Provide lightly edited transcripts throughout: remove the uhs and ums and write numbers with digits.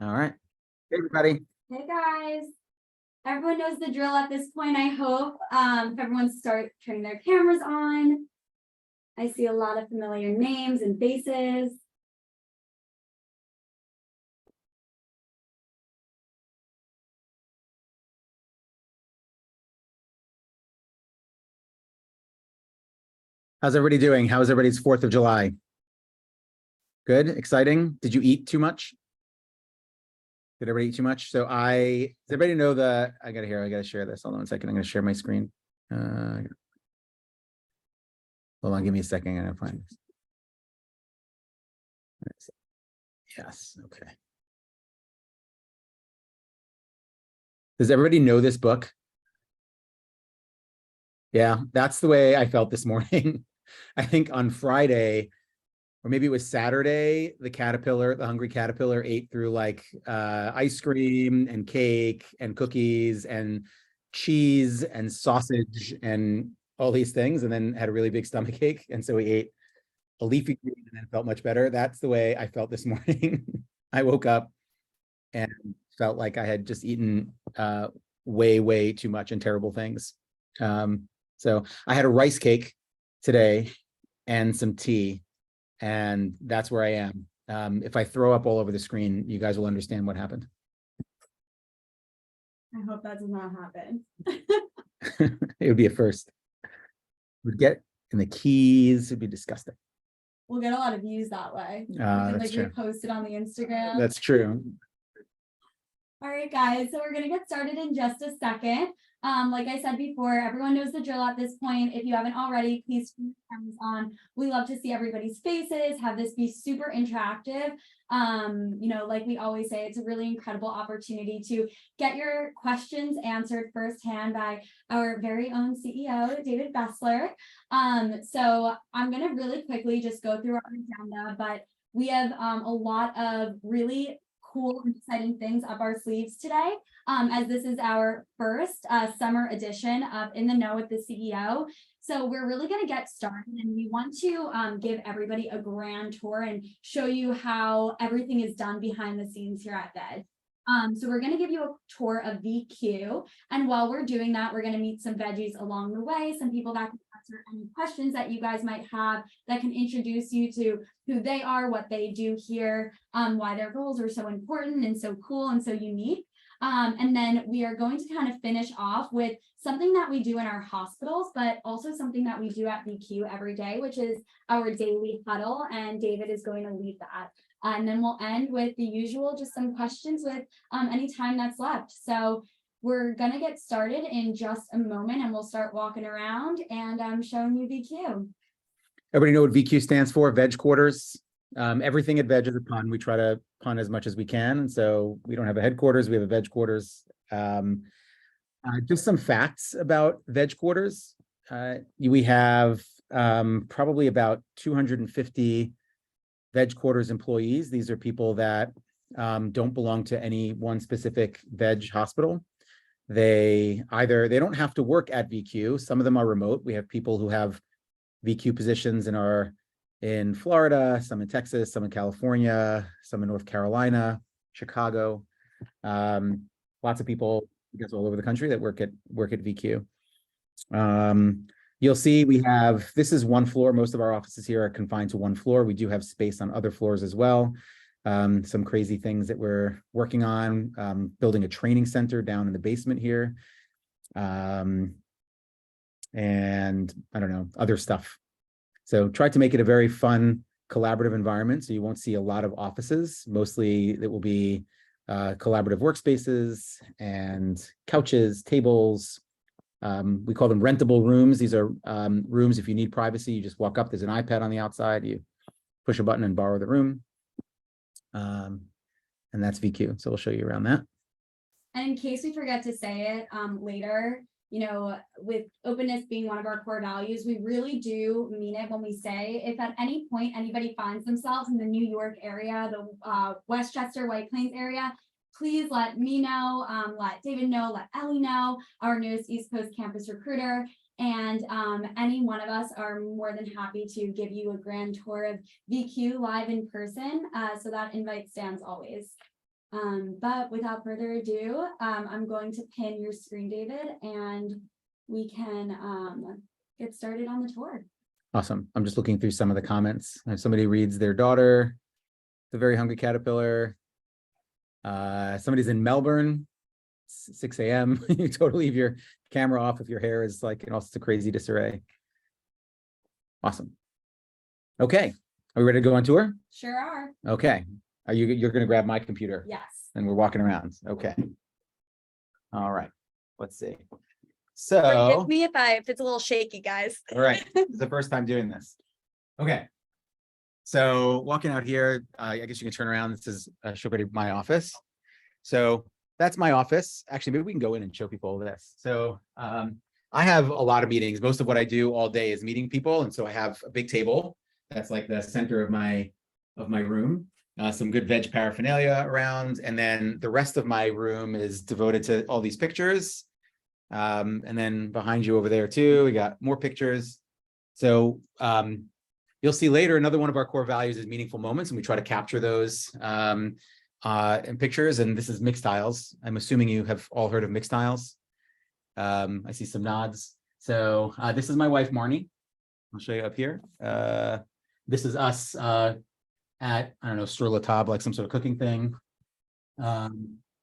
All right. Hey, everybody. Hey guys. Everyone knows the drill at this point, I hope. If everyone start turning their cameras on. I see a lot of familiar names and faces. How's everybody doing? How's everybody's 4th of July? Good? Exciting? Did you eat too much? Did everybody eat too much? Does everybody know I gotta share this. Hold on 1 second. I'm gonna share my screen. Hold on, give me a second. I'm gonna find this. Yes, okay. Does everybody know this book? Yeah, that's the way I felt this morning. I think on Friday, or maybe it was Saturday, the hungry caterpillar ate through like ice cream and cake and cookies and cheese and sausage and all these things, and then had a really big stomach ache. And so he ate a leafy green and then felt much better. That's the way I felt this morning. I woke up and felt like I had just eaten way, way too much and terrible things. So I had a rice cake today and some tea, and that's where I am. If I throw up all over the screen, you guys will understand what happened. I hope that does not happen. It would be a first. We'd get in the keys, it'd be disgusting. We'll get a lot of views that way. That's true. Repost it on the Instagram. That's true. All right, guys, so we're going to get started in just a second. Like I said before, everyone knows the drill at this point. If you haven't already, please turn your cameras on. We love to see everybody's faces, have this be super interactive. Like we always say, it's a really incredible opportunity to get your questions answered firsthand by our very own CEO, David Bessler. So I'm going to really quickly just go through our agenda, but we have a lot of really cool and exciting things up our sleeves today, as this is our first summer edition of In the Know with the CEO. So we're really going to get started, and we want to give everybody a grand tour and show you how everything is done behind the scenes here at VEG. So we're going to give you a tour of VQ, and while we're doing that, we're going to meet some veggies along the way, some people that can answer any questions that you guys might have, that can introduce you to who they are, what they do here, why their roles are so important and so cool and so unique. And then we are going to kind of finish off with something that we do in our hospitals, but also something that we do at VQ every day, which is our daily huddle, and David is going to lead that. And then we'll end with the usual, just some questions with any time that's left. So we're going to get started in just a moment, and we'll start walking around and showing you VQ. Everybody know what VQ stands for? VEG Headquarters. Everything at VEG is a pun. We try to pun as much as we can. And so we don't have a headquarters, we have a VEG Headquarters. Just some facts about VEG Headquarters. We have probably about 250 VEG Headquarters employees. These are people that don't belong to any one specific VEG hospital. They don't have to work at VQ. Some of them are remote. We have people who have VQ positions in Florida, some in Texas, some in California, some in North Carolina, Chicago. Lots of people, I guess, all over the country that work at VQ. You'll see this is one floor. Most of our offices here are confined to one floor. We do have space on other floors as well. Some crazy things that we're working on, building a training center down in the basement here. And I don't know, other stuff. So try to make it a very fun, collaborative environment. So you won't see a lot of offices. Mostly it will be collaborative workspaces and couches, tables. We call them rentable rooms. These are rooms, if you need privacy, you just walk up, there's an iPad on the outside, you push a button and borrow the room. And that's VQ. So we'll show you around that. And in case we forget to say it later, with openness being one of our core values, we really do mean it when we say, if at any point anybody finds themselves in the New York area, the Westchester, White Plains area, please let me know, let David know, let Ellie know, our newest East Coast campus recruiter, and any one of us are more than happy to give you a grand tour of VQ live in person. So that invite stands always. But without further ado, I'm going to pin your screen, David, and we can get started on the tour. Awesome. I'm just looking through some of the comments. If somebody reads their daughter, the very hungry caterpillar. Somebody's in Melbourne, 6 a.m. You totally leave your camera off if your hair is like in all sorts of crazy disarray. Awesome. Okay. Are we ready to go on tour? Sure are. Okay. You're going to grab my computer? Yes. And we're walking around. Okay. All right. Let's see. So, Forgive me if it's a little shaky, guys. all right. This is the first time doing this. Okay. So walking out here, I guess you can turn around. This is my office. So that's my office. Actually, maybe we can go in and show people this. So I have a lot of meetings. Most of what I do all day is meeting people. And so I have a big table. That's like the center of my room. Some good veg paraphernalia around. And then the rest of my room is devoted to all these pictures. And then behind you over there too, we got more pictures. So you'll see later, another one of our core values is meaningful moments, and we try to capture those in pictures. And this is mixed styles. I'm assuming you have all heard of mixed styles. I see some nods. So this is my wife, Marnie. I'll show you up here. This is us at, I don't know, Sur La Table, like some sort of cooking thing.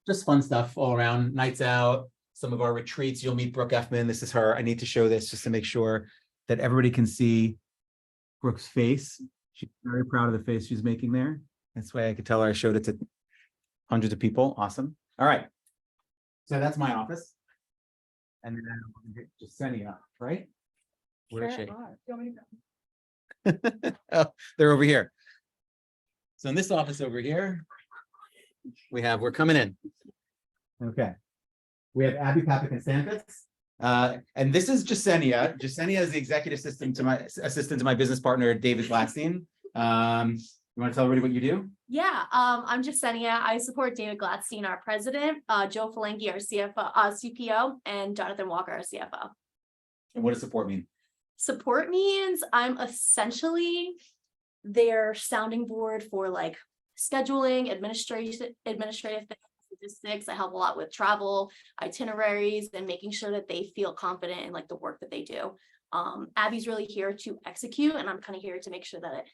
Just fun stuff all around, nights out, some of our retreats. You'll meet Brooke Effman. This is her. I need to show this just to make sure that everybody can see Brooke's face. She's very proud of the face she's making there. That's why I could tell her I showed it to hundreds of people. Awesome. All right. So that's my office. And then I'm going to just sending up, right? Where is she? Oh, they're over here. So in this office over here, we're coming in. Okay. We have Abby Papakonstantis. And this is Jasenia. Jasenia is the executive assistant to my business partner, David Gladstein. You want to tell everybody what you do? Yeah, I'm Jasenia. I support David Gladstein, our president, Joe Falangi, our CFO, CPO, and Jonathan Walker, our CFO. And what does support mean? Support means I'm essentially their sounding board for like scheduling, administrative things, logistics. I help a lot with travel, itineraries, and making sure that they feel confident in like the work that they do. Abby's really here to execute, and I'm kind of here to make sure that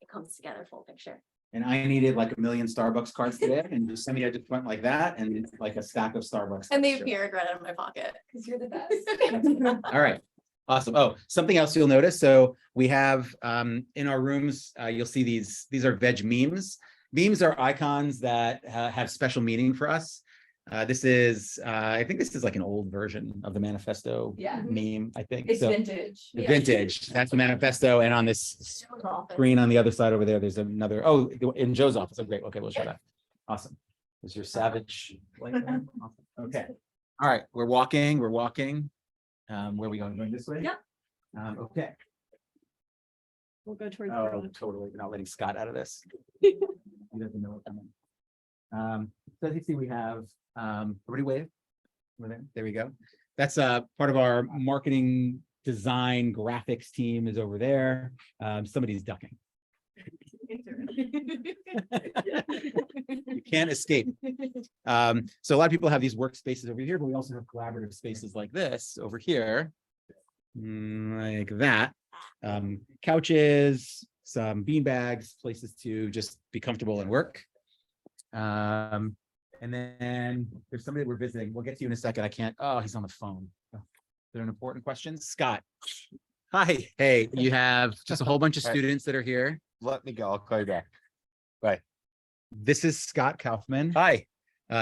it comes together full picture. And I needed like 1 million Starbucks cards today, and Jasenia just went like that, and it's like a stack of Starbucks. And they appeared right out of my pocket because you're the best. All right. Awesome. Oh, something else you'll notice. So we have in our rooms, you'll see these are veg memes. Memes are icons that have special meaning for us. This is, I think this is like an old version of the manifesto meme, I think. It's vintage. Vintage. That's the manifesto. And on this screen on the other side over there, there's another, oh, in Joe's office. Oh, great. Okay, we'll show that. Awesome. There's your savage. Awesome. Okay. All right. We're walking. Where are we going? Going this way? Yep. Okay. We'll go towards Oh, totally. We're not letting Scott out of this. He doesn't know what's coming. So as you see, we have everybody wave. There we go. That's part of our marketing design graphics team is over there. Somebody's ducking. You can't escape. So a lot of people have these workspaces over here, but we also have collaborative spaces like this over here, like that. Couches, some bean bags, places to just be comfortable and work. And then there's somebody that we're visiting. We'll get to you in a second. I can't. Oh, he's on the phone. Is there an important question? Scott. Hi. Hey, you have just a whole bunch of students that are here. Let me go. I'll call you back. Bye. This is Scott Kaufman. Hi.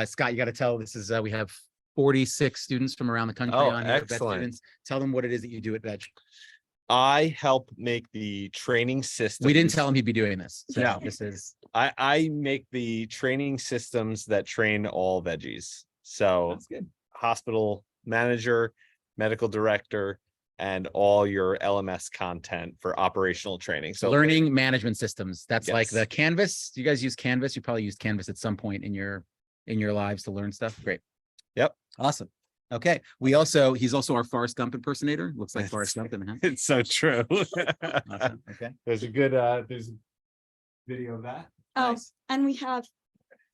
Scott, you got to tell this is we have 46 students from around the country Oh, on here. Vet excellent. students. Tell them what it is that you do at VEG. I help make the training system. We didn't tell him he'd be doing this. So No. this is I make the training systems that train all veggies. So that's good. hospital manager, medical director, and all your LMS content for operational training. So Learning management systems. That's like Yes. the Canvas. Do you guys use Canvas? You probably used Canvas at some point in your lives to learn stuff. Great. Yep. Awesome. Okay. He's also our Forrest Gump impersonator. Looks like Forrest Gump in the house. it's so true. Awesome. Okay. There's a good there's a video of that. Oh, Nice. and we have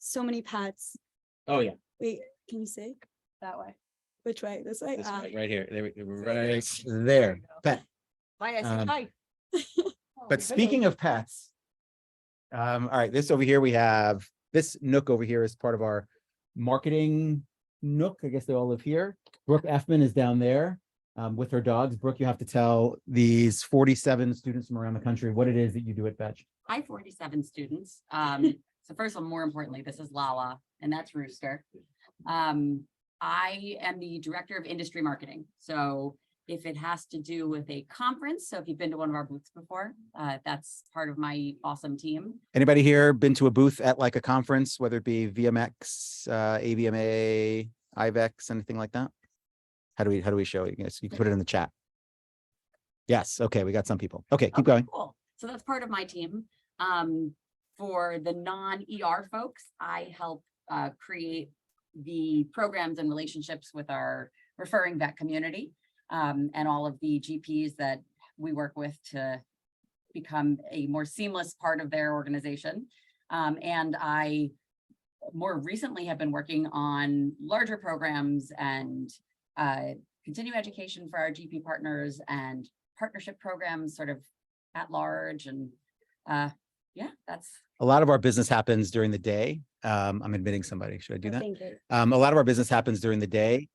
so many pets. Oh, yeah. Wait, can you see? That way. Which way? This way? This Ah. way, right here. Right there. Pet. Hi, I said Um, hi. But speaking of pets, all right, this over here, we have this nook over here is part of our marketing nook. I guess they all live here. Brooke Effman is down there with her dogs. Brooke, you have to tell these 47 students from around the country what it is that you do at VEG. Hi, 47 students. So first of all, more importantly, this is Lala, and that's Rooster. I am the director of industry marketing. So if it has to do with a conference, so if you've been to one of our booths before, that's part of my awesome team. Anybody here been to a booth at like a conference, whether it be VMX, AVMA, IVEX, anything like that? How do we show it? Yes, you can put it in the chat. Yes. Okay. We got some people. Okay. Keep going. Cool. So that's part of my team. For the non-ER folks, I help create the programs and relationships with our referring vet community and all of the GPs that we work with to become a more seamless part of their organization. And I more recently have been working on larger programs and continuing education for our GP partners and partnership programs sort of at large. And yeah, that's. A lot of our business happens during the day. I'm admitting somebody. Should I do that? Thank you. A lot of our business happens during the day,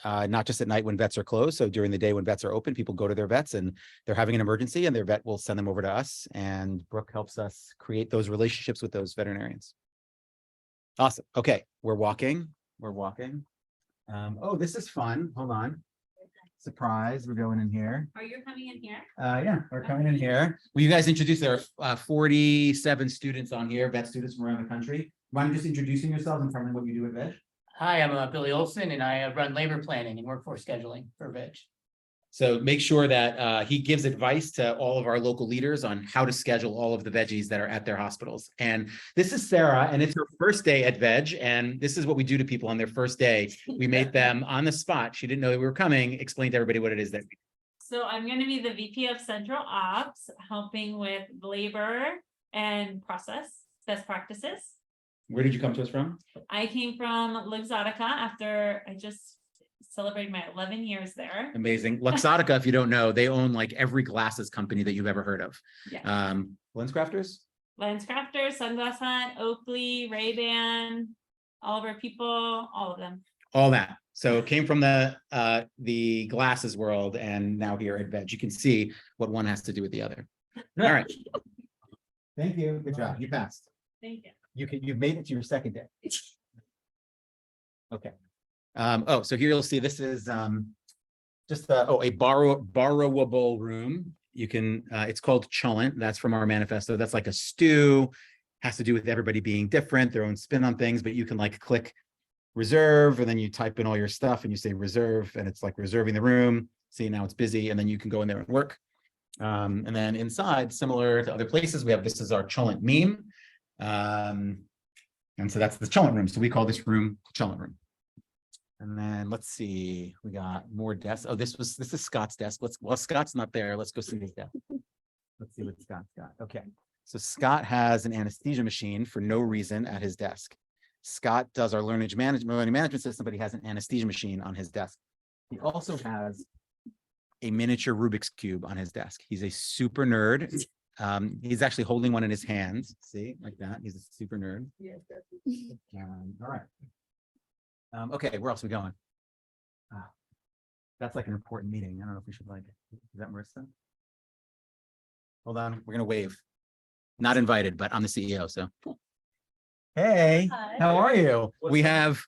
not just at night when vets are closed. So during the day when vets are open, people go to their vets and they're having an emergency and their vet will send them over to us. And Brooke helps us create those relationships with those veterinarians. Awesome. Okay. We're walking. Oh, this is fun. Hold on. Surprise. We're going in here. Are you coming in here? Yeah, we're coming in here. Will you guys introduce, there are 47 students on here, vet students from around the country. Mind just introducing yourselves and telling me what you do at VEG? Hi, I'm Billy Olson and I run labor planning and workforce scheduling for VEG. So make sure that he gives advice to all of our local leaders on how to schedule all of the veggies that are at their hospitals. And this is Sarah, and it's her first day at VEG. And this is what we do to people on their first day. We made them on the spot. She didn't know that we were coming. Explain to everybody what it is that. So I'm going to be the VP of Central Ops, helping with labor and process best practices. Where did you come to us from? I came from Luxottica after I just celebrated my 11 years there. Amazing. Luxottica, if you don't know, they own like every glasses company that you've ever heard of. Yeah. LensCrafters? LensCrafters, Sunglass Hut, Oakley, Ray-Ban, all of our people, all of them. All that. So it came from the glasses world and now here at VEG. You can see what one has to do with the other. All right. Thank you. Good job. You passed. Thank you. You've made it to your second day. Okay. Oh, so here you'll see this is just a borrowable room. You can it's called Chullent. That's from our manifesto. That's like a stew, has to do with everybody being different, their own spin on things, but you can like click reserve and then you type in all your stuff and you say reserve and it's like reserving the room. See, now it's busy and then you can go in there and work. And then inside, similar to other places, we have this is our Chullent meme. And so that's the Chullent room. So we call this room Chullent room. And then let's see, we got more desks. Oh, this is Scott's desk. Well, Scott's not there. Let's go see his desk. Let's see what Scott's got. Okay. So Scott has an anesthesia machine for no reason at his desk. Scott does our learning management system, but he has an anesthesia machine on his desk. He also has a miniature Rubik's Cube on his desk. He's a super nerd. He's actually holding one in his hands. See, like that. He's a super nerd. All right. Okay, where else are we going? That's like an important meeting. I don't know if we should like it. Is that Marissa? Hold on, we're gonna wave. Not invited, but I'm the CEO, so. Hey, Hi. how are you? We have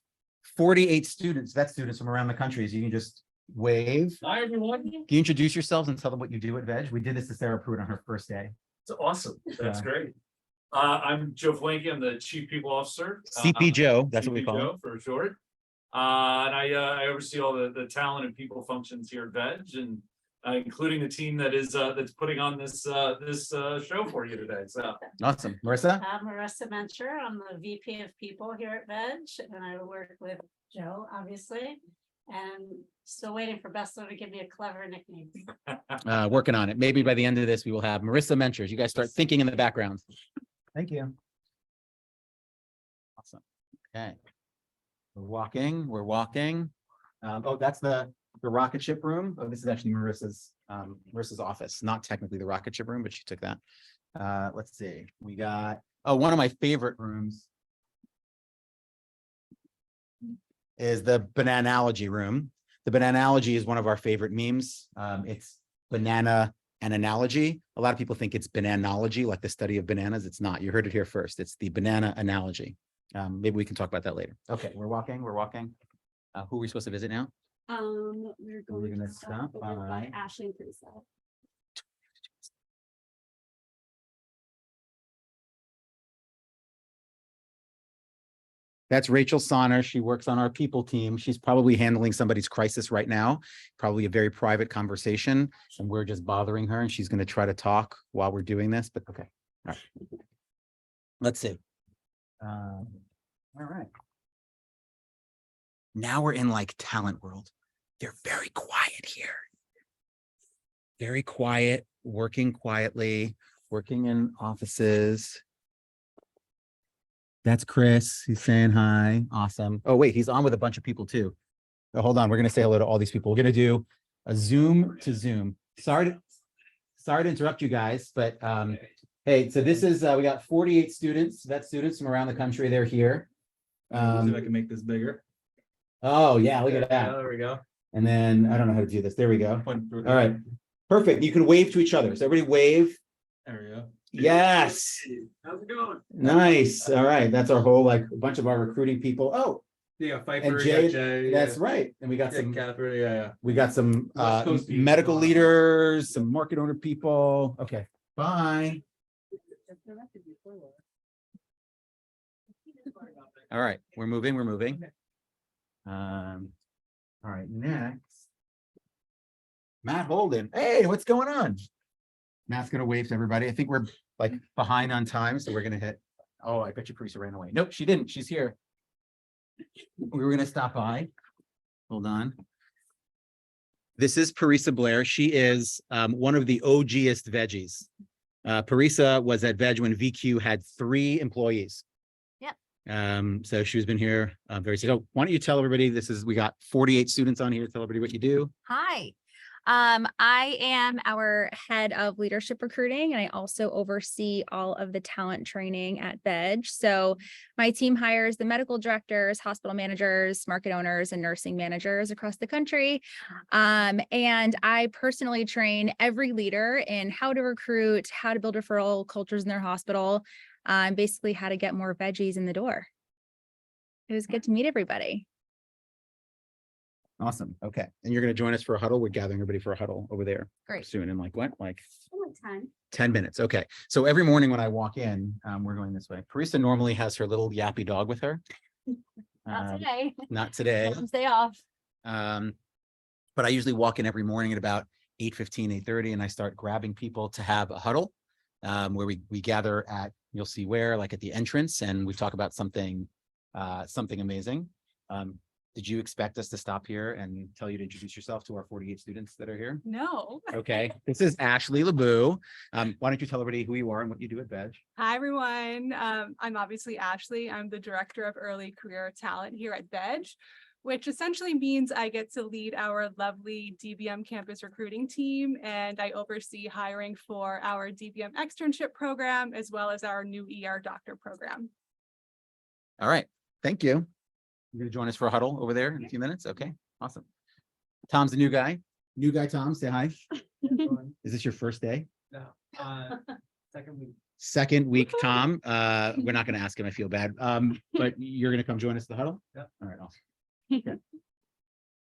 48 students, vet students from around the country, so you can just wave. Hi, everyone. Can you introduce yourselves and tell them what you do at VEG? We did this to Sarah Pruitt on her first day. It's awesome. That's Yeah. great. I'm Joe Flanky. I'm the Chief People Officer. CP Joe, that's what we CP call him. Joe for short. And I oversee all the talent and people functions here at VEG, and including the team that is that's putting on this show for you today. So Awesome. Marissa? I'm Marissa Mencher. I'm the VP of People here at VEG, and I work with Joe, obviously, and still waiting for Bessler to give me a clever nickname. Working on it. Maybe by the end of this, we will have Marissa Menchers. You guys start thinking in the background. Thank you. Okay. We're walking. Oh, that's the rocket ship room. Oh, this is actually Marissa's office, not technically the rocket ship room, but she took that. Let's see, we got, oh, one of my favorite rooms is the Bananalogy room. The Bananalogy is one of our favorite memes. It's banana and analogy. A lot of people think it's bananology, like the study of bananas. It's not. You heard it here first. It's the banana analogy. Maybe we can talk about that later. Okay, we're walking. Who are we supposed to visit now? We're going gonna to stop stop over by- by Ashley and Teresa. That's Rachel Sonner. She works on our people team. She's probably handling somebody's crisis right now, probably a very private conversation, and we're just bothering her, and she's going to try to talk while we're doing this, but okay. All right. Let's see. All right. Now we're in like talent world. They're very quiet here. Very quiet, working quietly, working in offices. That's Chris. He's saying hi. Awesome. Oh, wait, he's on with a bunch of people too. Oh, hold on. We're going to say hello to all these people. We're going to do a Zoom to Zoom. Sorry to interrupt you guys, but hey, so this is, we got 48 students, vet students from around the country. They're here. See if I can make this bigger. Oh, yeah, look at Yeah, that. there we go. And then I don't know how to do this. There we go. All All right. Perfect. You can wave to each other. So everybody wave. There we go. Yes. How's it going? Nice. All right. That's our whole, like, a bunch of our recruiting people. Oh, Yeah, Pfeiffer, and you Jay, got Jay. that's right. And we got Yeah, some, Catherine, yeah. we got some West Coast people. medical leaders, some market owner people. Okay. Bye. All right. We're moving. All right. Next. Matt Holden. Hey, what's going on? Matt's gonna wave to everybody. I think we're like behind on time, so we're gonna hit. Oh, I bet you Parisa ran away. Nope, she didn't. She's here. We were gonna stop by. Hold on. This is Parisa Blair. She is one of the OGest veggies. Parisa was at Veg when VQ had 3 employees. Yep. So she's been here very. So why don't you tell everybody? We got 48 students on here. Tell everybody what you do. Hi. I am our head of leadership recruiting, and I also oversee all of the talent training at VEG. So my team hires the medical directors, hospital managers, market owners, and nursing managers across the country. And I personally train every leader in how to recruit, how to build referral cultures in their hospital, basically how to get more veggies in the door. It was good to meet everybody. Awesome. Okay. And you're going to join us for a huddle. We're gathering everybody for a huddle over there Great. soon. In like what? Like Time. 10 minutes. Okay. So every morning when I walk in, we're going this way. Parisa normally has her little yappy dog with her. Not today. Not today. Let them stay off. But I usually walk in every morning at about 8:15, 8:30, and I start grabbing people to have a huddle where we gather at, you'll see where, like at the entrance, and we talk about something amazing. Did you expect us to stop here and tell you to introduce yourself to our 48 students that are here? No. Okay, this is Ashley LeBou. Why don't you tell everybody who you are and what you do at VEG? Hi, everyone. I'm obviously Ashley. I'm the Director of Early Career Talent here at VEG, which essentially means I get to lead our lovely DBM campus recruiting team, and I oversee hiring for our DBM externship program, as well as our new ER doctor program. All right, thank you. You're gonna join us for a huddle over there in a few minutes? Okay, awesome. Tom's the new guy. New guy, Tom, say hi. Is this your first day? No, second week. Second week, Tom. We're not gonna ask him, I feel bad. But you're gonna come join us at the huddle? Yeah. All right, awesome. Okay.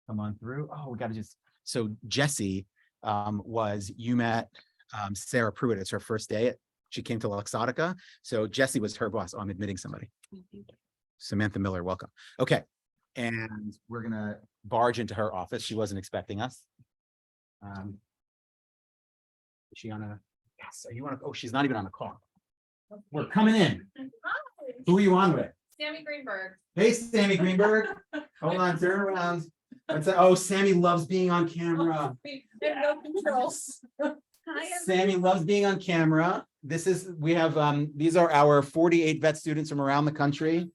Come on through. Oh, we gotta so Jessie you met Sarah Pruitt. It's her first day. She came to Luxottica. So Jessie was her boss. Oh, I'm admitting somebody. Samantha Miller, welcome. Okay, and we're gonna barge into her office. She wasn't expecting us. Is she on a? Yes. Are you on a? Oh, she's not even on a call. We're coming in. Who are you on with? Sammy Greenberg. Hey, Sammy Greenberg. Hold on, turn around. Oh, Sammy loves being on camera. No controls. Sammy loves being on camera. These are our 48 vet students from around the country.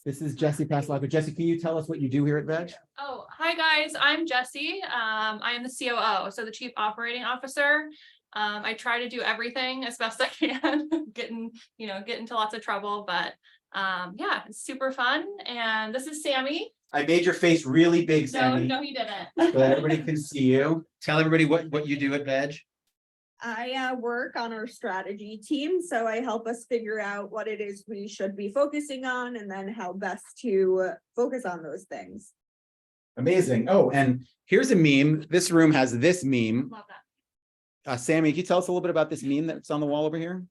This is Jesse Passlack. Jesse, can you tell us what you do here at VEG? Oh, hi guys, I'm Jessie. I am the COO, so the Chief Operating Officer. I try to do everything as best I can, get into lots of trouble, but yeah, it's super fun. And this is Sammy. I made your face really big, No, Sammy, no, he didn't. so that everybody can see you. Tell everybody what you do at VEG. I work on our strategy team, so I help us figure out what it is we should be focusing on and then how best to focus on those things. Amazing. Oh, and here's a meme. This room has this meme. Love that. Sammy, can you tell us a little bit about this meme that's on the wall over here?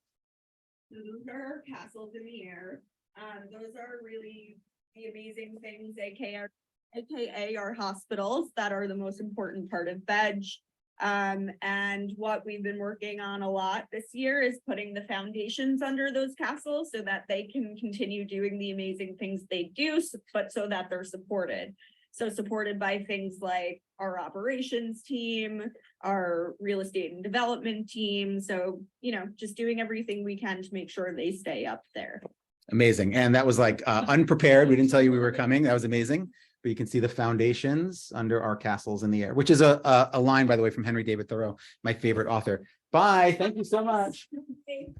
Those are castles in the air. Those are really the amazing things, aka our hospitals that are the most important part of VEG. And what we've been working on a lot this year is putting the foundations under those castles so that they can continue doing the amazing things they do, but so that they're supported. So supported by things like our operations team, our real estate and development team. So, just doing everything we can to make sure they stay up there. Amazing. And that was like unprepared. We didn't tell you we were coming. That was amazing. But you can see the foundations under our castles in the air, which is a line, by the way, from Henry David Thoreau, my favorite author. Bye. Thank you so much.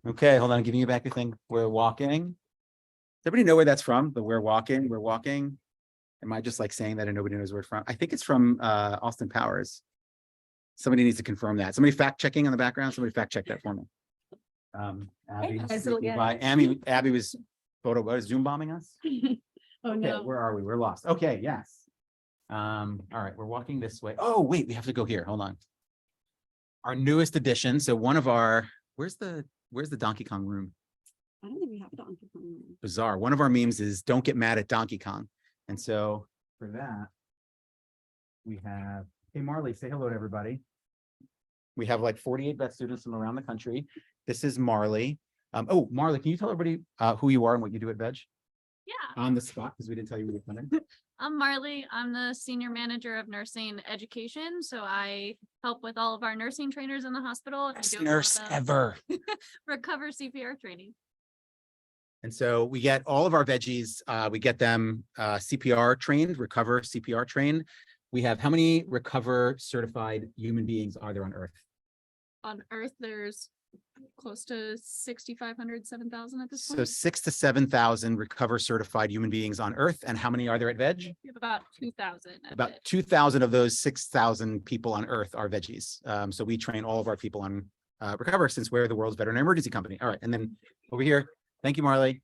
Okay, hold on. I'm giving you back your thing. We're walking. Does everybody know where that's from? The we're walking. Am I just like saying that and nobody knows where it's from? I think it's from Austin Powers. Somebody needs to confirm that. Somebody fact checking on the background. Somebody fact check that for me. Abby, Abby was Zoom bombing us. Oh, Okay, no. where are we? We're lost. Okay, yes. All right, we're walking this way. Oh, wait, we have to go here. Hold on. Our newest addition. So one of our, where's the Donkey Kong room? I don't think we have Donkey Kong. Bizarre. One of our memes is don't get mad at Donkey Kong. And so for that, we have, hey, Marley, say hello to everybody. We have like 48 vet students from around the country. This is Marley. Oh, Marley, can you tell everybody who you are and what you do at VEG? Yeah. On the spot, because we didn't tell you we were coming. I'm Marley. I'm the Senior Manager of Nursing Education. So I help with all of our nursing trainers in the hospital. And Best we do a nurse lot of ever. recover CPR training. And so we get all of our veggies, we get them CPR trained, recover CPR trained. We have, how many recover certified human beings are there on Earth? On Earth, there's close to 6,500, 7,000 at this So point. 6,000 to 7,000 recover certified human beings on Earth. And how many are there at VEG? We have about 2,000. About 2,000 of those 6,000 people on Earth are veggies. So we train all of our people on recover, since we're the world's veterinary emergency company. All right, and then over here, thank you, Marley.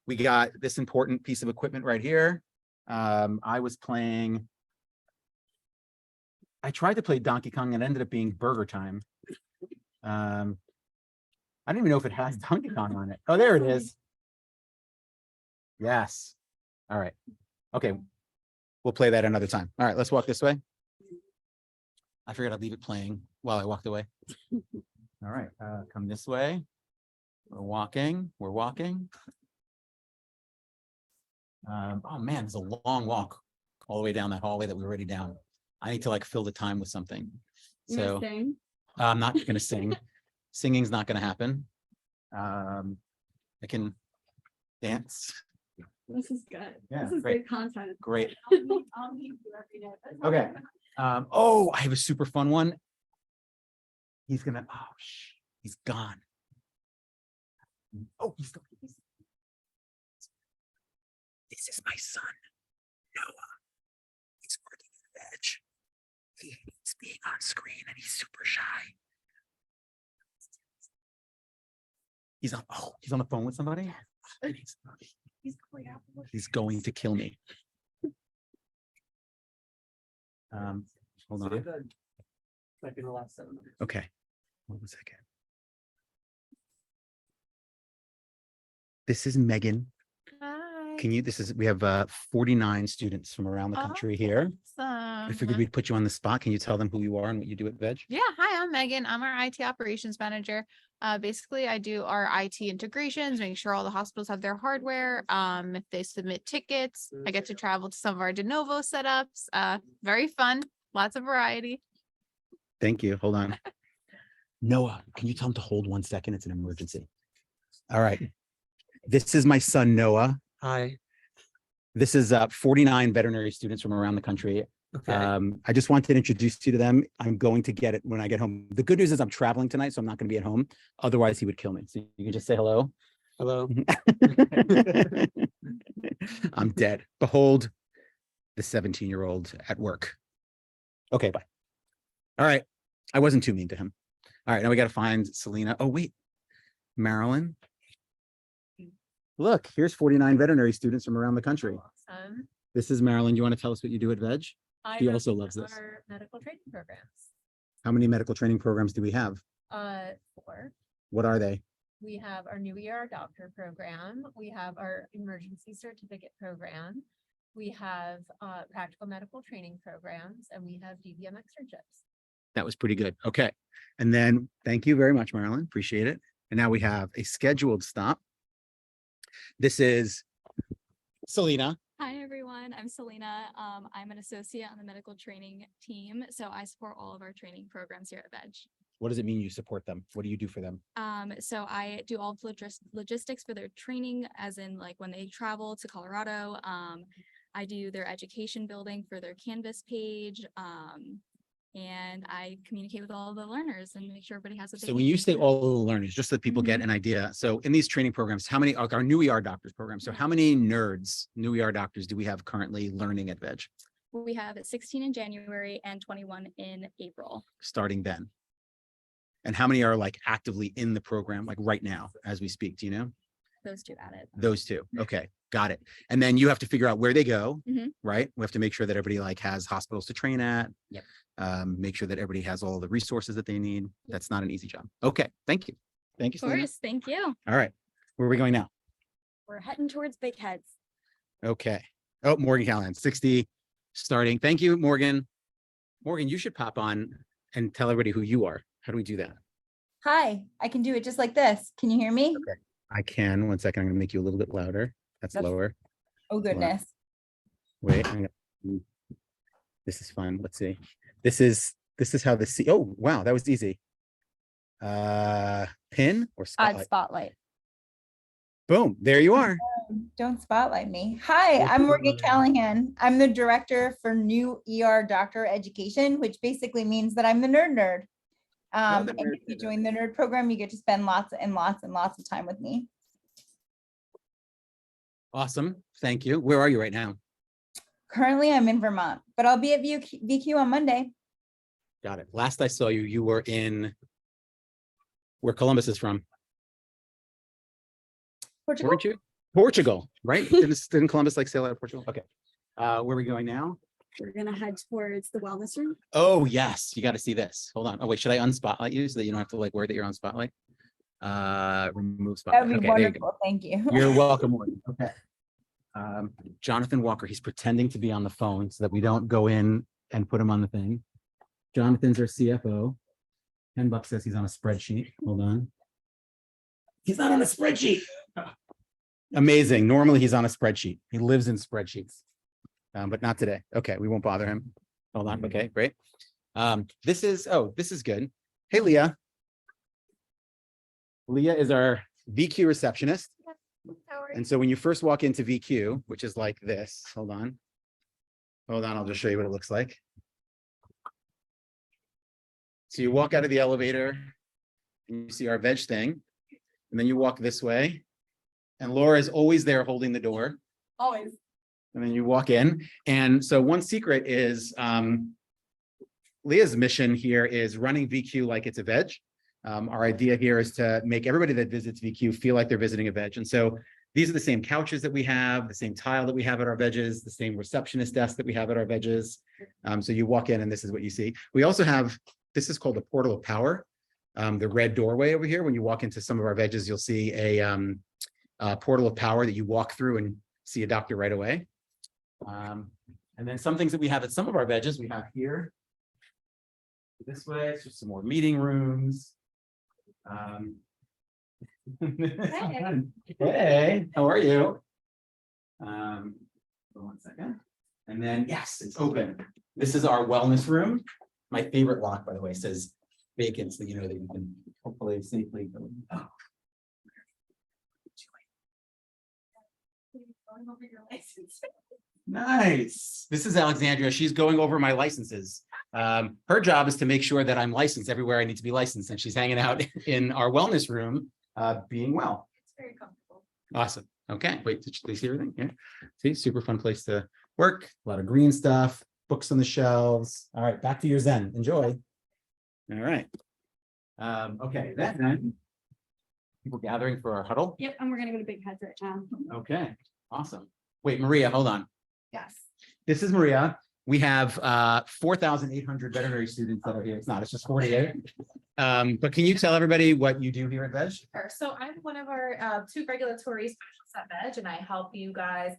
We got this important piece of equipment right here. I tried to play Donkey Kong and it ended up being Burger Time. I don't even know if it has Donkey Kong on it. Oh, there it is. Yes. All right. Okay. We'll play that another time. All right, let's walk this way. I figured I'd leave it playing while I walked away. All right, come this way. We're walking. Oh man, it's a long walk all the way down that hallway that we were already down. I need to like fill the time with something. So I'm not gonna sing. Singing's not gonna happen. I can dance. This is good. Yeah, This is great. good content. Great. I'll meet you every day. Okay. Oh, I have a super fun one. He's gonna, he's gone. Oh, he's gone. This is my son, Noah. He's working at VEG. He hates being on screen and he's super shy. He's on the phone with somebody. He's going to kill me. Hold on. Second to last 7 minutes. Okay. 1 second. This is Megan. Hi. We have 49 students from around the country here. I figured we'd put you on the spot. Can you tell them who you are and what you do at VEG? Yeah, hi, I'm Megan. I'm our IT operations manager. Basically, I do our IT integrations, making sure all the hospitals have their hardware. If they submit tickets, I get to travel to some of our de novo setups. Very fun, lots of variety. Thank you. Hold on. Noah, can you tell him to hold 1 second? It's an emergency. All right. This is my son, Noah. Hi. This is 49 veterinary students from around the country. Okay. I just wanted to introduce you to them. I'm going to get it when I get home. The good news is I'm traveling tonight, so I'm not going to be at home. Otherwise, he would kill me. So you can just say hello. Hello. I'm dead. Behold the 17-year-old at work. Okay, bye. All right. I wasn't too mean to him. All right, now we got to find Selena. Oh, wait. Marilyn. Look, here's 49 veterinary students from around the country. Awesome. This is Marilyn. You want to tell us what you do at VEG? I He run also loves this. our medical training programs. How many medical training programs do we have? 4. What are they? We have our new ER doctor program. We have our emergency certificate program. We have practical medical training programs, and we have DVM externships. That was pretty good. Okay. And then thank you very much, Marilyn. Appreciate it. And now we have a scheduled stop. This is Selena. Hi, everyone. I'm Selena. I'm an associate on the medical training team, so I support all of our training programs here at VEG. What does it mean you support them? What do you do for them? So I do all the logistics for their training, as in like when they travel to Colorado. I do their education building for their Canvas page. And I communicate with all the learners and make sure everybody has what they So when need. you say all the learners, just so that people get an idea. So in these training programs, how many, like our new ER doctors program, so how many nerds, new ER doctors do we have currently learning at VEG? We have 16 in January and 21 in April. Starting then? And how many are like actively in the program, like right now, as we speak, do you know? Those two added. Those two. Okay, got it. And then you have to figure out where they go, Mhm. right? We have to make sure that everybody like has hospitals to train at. Yep. Make sure that everybody has all the resources that they need. That's not an easy job. Okay, thank you. Thank you, Of Selena. course, thank you. All right, where are we going now? We're heading towards Big Heads. Okay. Oh, Morgan Callahan, 60 starting. Thank you, Morgan. Morgan, you should pop on and tell everybody who you are. How do we do that? Hi, I can do it just like this. Can you hear me? Okay. I can. 1 second. I'm going to make you a little bit louder. That's lower. Oh, goodness. Wait, this is fun. Let's see. This is how the C. Oh, wow, that was easy. Pin or spotlight? Spotlight. Boom, there you are. Don't spotlight me. Hi, I'm Morgan Callahan. I'm the director for new ER doctor education, which basically means that I'm the nerd. And if you join the nerd program, you get to spend lots and lots and lots of time with me. Awesome. Thank you. Where are you right now? Currently, I'm in Vermont, but I'll be at VQ on Monday. Got it. Last I saw you, you were in where Columbus is from. Portugal? Weren't you? Portugal, right? Didn't Columbus like sail out of Portugal? Okay. Where are we going now? We're gonna head towards the wellness room. Oh, yes. You got to see this. Hold on. Oh, wait. Should I unspotlight you so that you don't have to like worry that you're on spotlight? Remove spotlight. That would be Okay, there you go. wonderful. Thank you. You're welcome, Morgan. Okay. Jonathan Walker, he's pretending to be on the phone so that we don't go in and put him on the thing. Jonathan's our CFO. $10 says he's on a spreadsheet. Hold on. He's not on a spreadsheet. Amazing. Normally he's on a spreadsheet. He lives in spreadsheets. But not today. Okay, we won't bother him. Hold on. Okay, great. This is good. Hey, Leah. Leah is our VQ receptionist. And so when you first walk into VQ, which is like this, hold on, I'll just show you what it looks like. So you walk out of the elevator and you see our VEG thing, and then you walk this way, and Laura is always there holding the door. Always. And then you walk in. And so one secret is Leah's mission here is running VQ like it's a VEG. Our idea here is to make everybody that visits VQ feel like they're visiting a VEG. And so these are the same couches that we have, the same tile that we have at our VEGs, the same receptionist desk that we have at our VEGs. So you walk in and this is what you see. We also have, this is called the portal of power. The red doorway over here, when you walk into some of our VEGs, you'll see a portal of power that you walk through and see a doctor right away. And then some things that we have at some of our VEGs, we have here. This way, it's just some more meeting rooms. Hey, how are you? 1 second. And then, yes, it's open. This is our wellness room. My favorite lock, by the way, says vacant, so you know that you can hopefully safely go in. Oh. Going over your license. Nice. This is Alexandria. She's going over my licenses. Her job is to make sure that I'm licensed everywhere I need to be licensed, and she's hanging out in our wellness room, being well. It's very comfortable. Awesome. Okay, wait, did they see everything? Yeah. See, super fun place to work. A lot of green stuff, books on the shelves. All right, back to your Zen. Enjoy. All right. Okay, then we're gathering for our huddle. Yep, and we're gonna go to Big Heads right now. Okay, awesome. Wait, Maria, hold on. Yes. This is Maria. We have 4,800 veterinary students that are here. It's not, it's just 48. But can you tell everybody what you do here at VEG? Sure. So I'm one of our 2 regulatory specialists at VEG, and I help you guys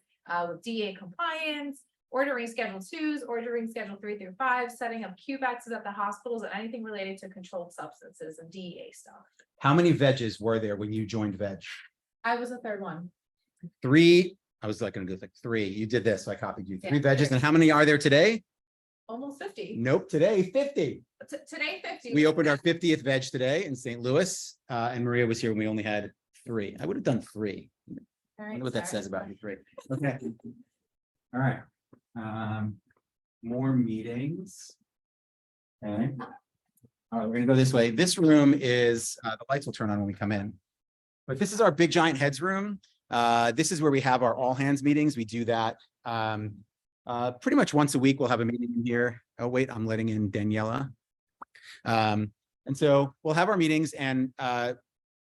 with DA compliance, ordering Schedule 2s, ordering Schedule 3 through 5, setting up QBACs at the hospitals, and anything related to controlled substances and DEA stuff. How many VEGs were there when you joined VEG? I was the 3rd one. 3. I was like gonna do like 3. You did this, so I copied you. 3 Yeah. VEGs. And how many are there today? Almost 50. Nope, today 50. Today 50. We opened our 50th VEG today in St. Louis, and Maria was here when we only had 3. I would have done 3. All I right, wonder what that sorry. says about you. 3. Okay. All right. More meetings. Okay. All right, we're gonna go this way. This room is, the lights will turn on when we come in. But this is our big giant heads room. This is where we have our all hands meetings. We do that pretty much once a week. We'll have a meeting in here. Oh, wait, I'm letting in Daniela. And so we'll have our meetings, and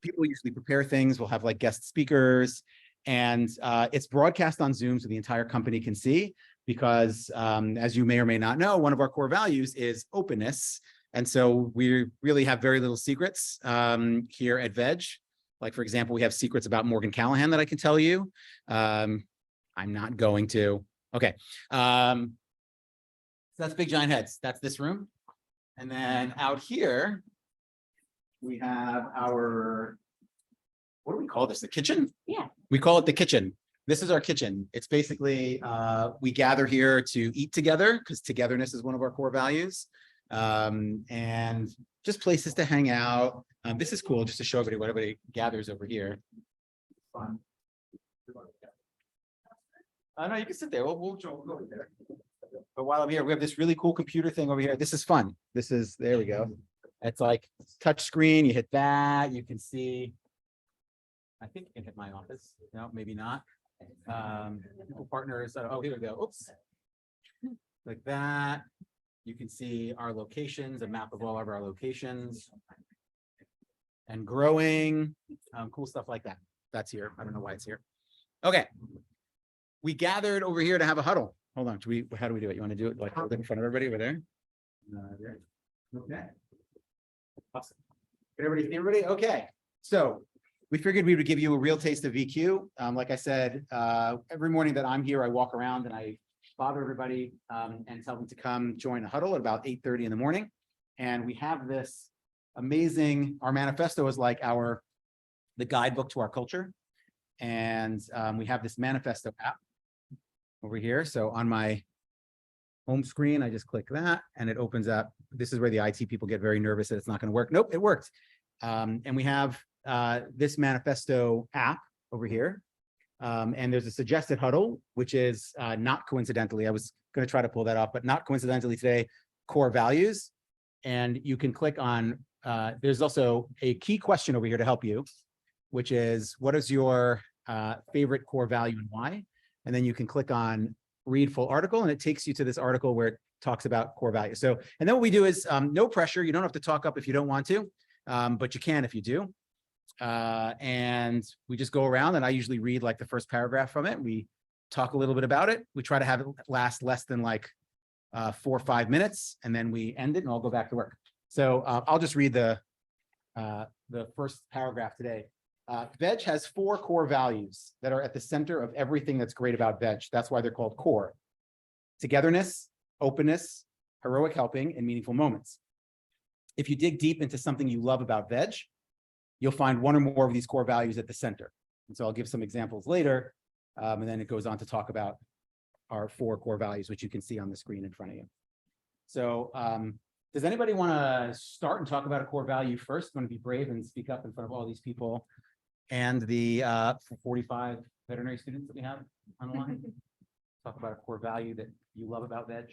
people usually prepare things. We'll have like guest speakers, and it's broadcast on Zoom so the entire company can see, because as you may or may not know, one of our core values is openness. And so we really have very little secrets here at VEG. Like, for example, we have secrets about Morgan Callahan that I can tell you. I'm not going to. Okay. So that's Big Giant Heads. That's this room. And then out here, we have our, what do we call this? The kitchen? Yeah. We call it the kitchen. This is our kitchen. It's basically, we gather here to eat together, because togetherness is one of our core values. And just places to hang out. This is cool, just to show everybody what everybody gathers over here. Fun. No, you can sit there. We'll go over there. But while I'm here, we have this really cool computer thing over here. This is fun. This is, there we go. It's like touch screen. You hit that, you can see. I think you can hit my office. No, maybe not. People partners. Oh, here we go. Oops. Like that. You can see our locations, a map of all of our locations. And growing, cool stuff like that. That's here. I don't know why it's here. Okay. We gathered over here to have a huddle. Hold on. How do we do it? You want to do it like hold it in front of everybody over there? There. Okay. Awesome. Can everybody see everybody? Okay. So we figured we would give you a real taste of VQ. Like I said, every morning that I'm here, I walk around and I bother everybody and tell them to come join a huddle at about 8:30 in the morning. And we have this amazing, our manifesto is like the guidebook to our culture. And we have this manifesto app over here. So on my home screen, I just click that and it opens up. This is where the IT people get very nervous that it's not going to work. Nope, it worked. And we have this manifesto app over here. And there's a suggested huddle, which is not coincidentally, I was going to try to pull that off, but not coincidentally today, core values. And you can click on, there's also a key question over here to help you, which is what is your favorite core value and why? And then you can click on read full article and it takes you to this article where it talks about core values. So, and then what we do is no pressure. You don't have to talk up if you don't want to, but you can if you do. And we just go around and I usually read like the first paragraph from it. We talk a little bit about it. We try to have it last less than like 4 or 5 minutes and then we end it and I'll go back to work. So I'll just read the first paragraph today. VEG has 4 core values that are at the center of everything that's great about VEG. That's why they're called core. Togetherness, openness, heroic helping, and meaningful moments. If you dig deep into something you love about VEG, you'll find one or more of these core values at the center. And so I'll give some examples later, and then it goes on to talk about our 4 core values, which you can see on the screen in front of you. So does anybody want to start and talk about a core value first? Want to be brave and speak up in front of all these people and the 45 veterinary students that we have on the line? Talk about a core value that you love about Veg.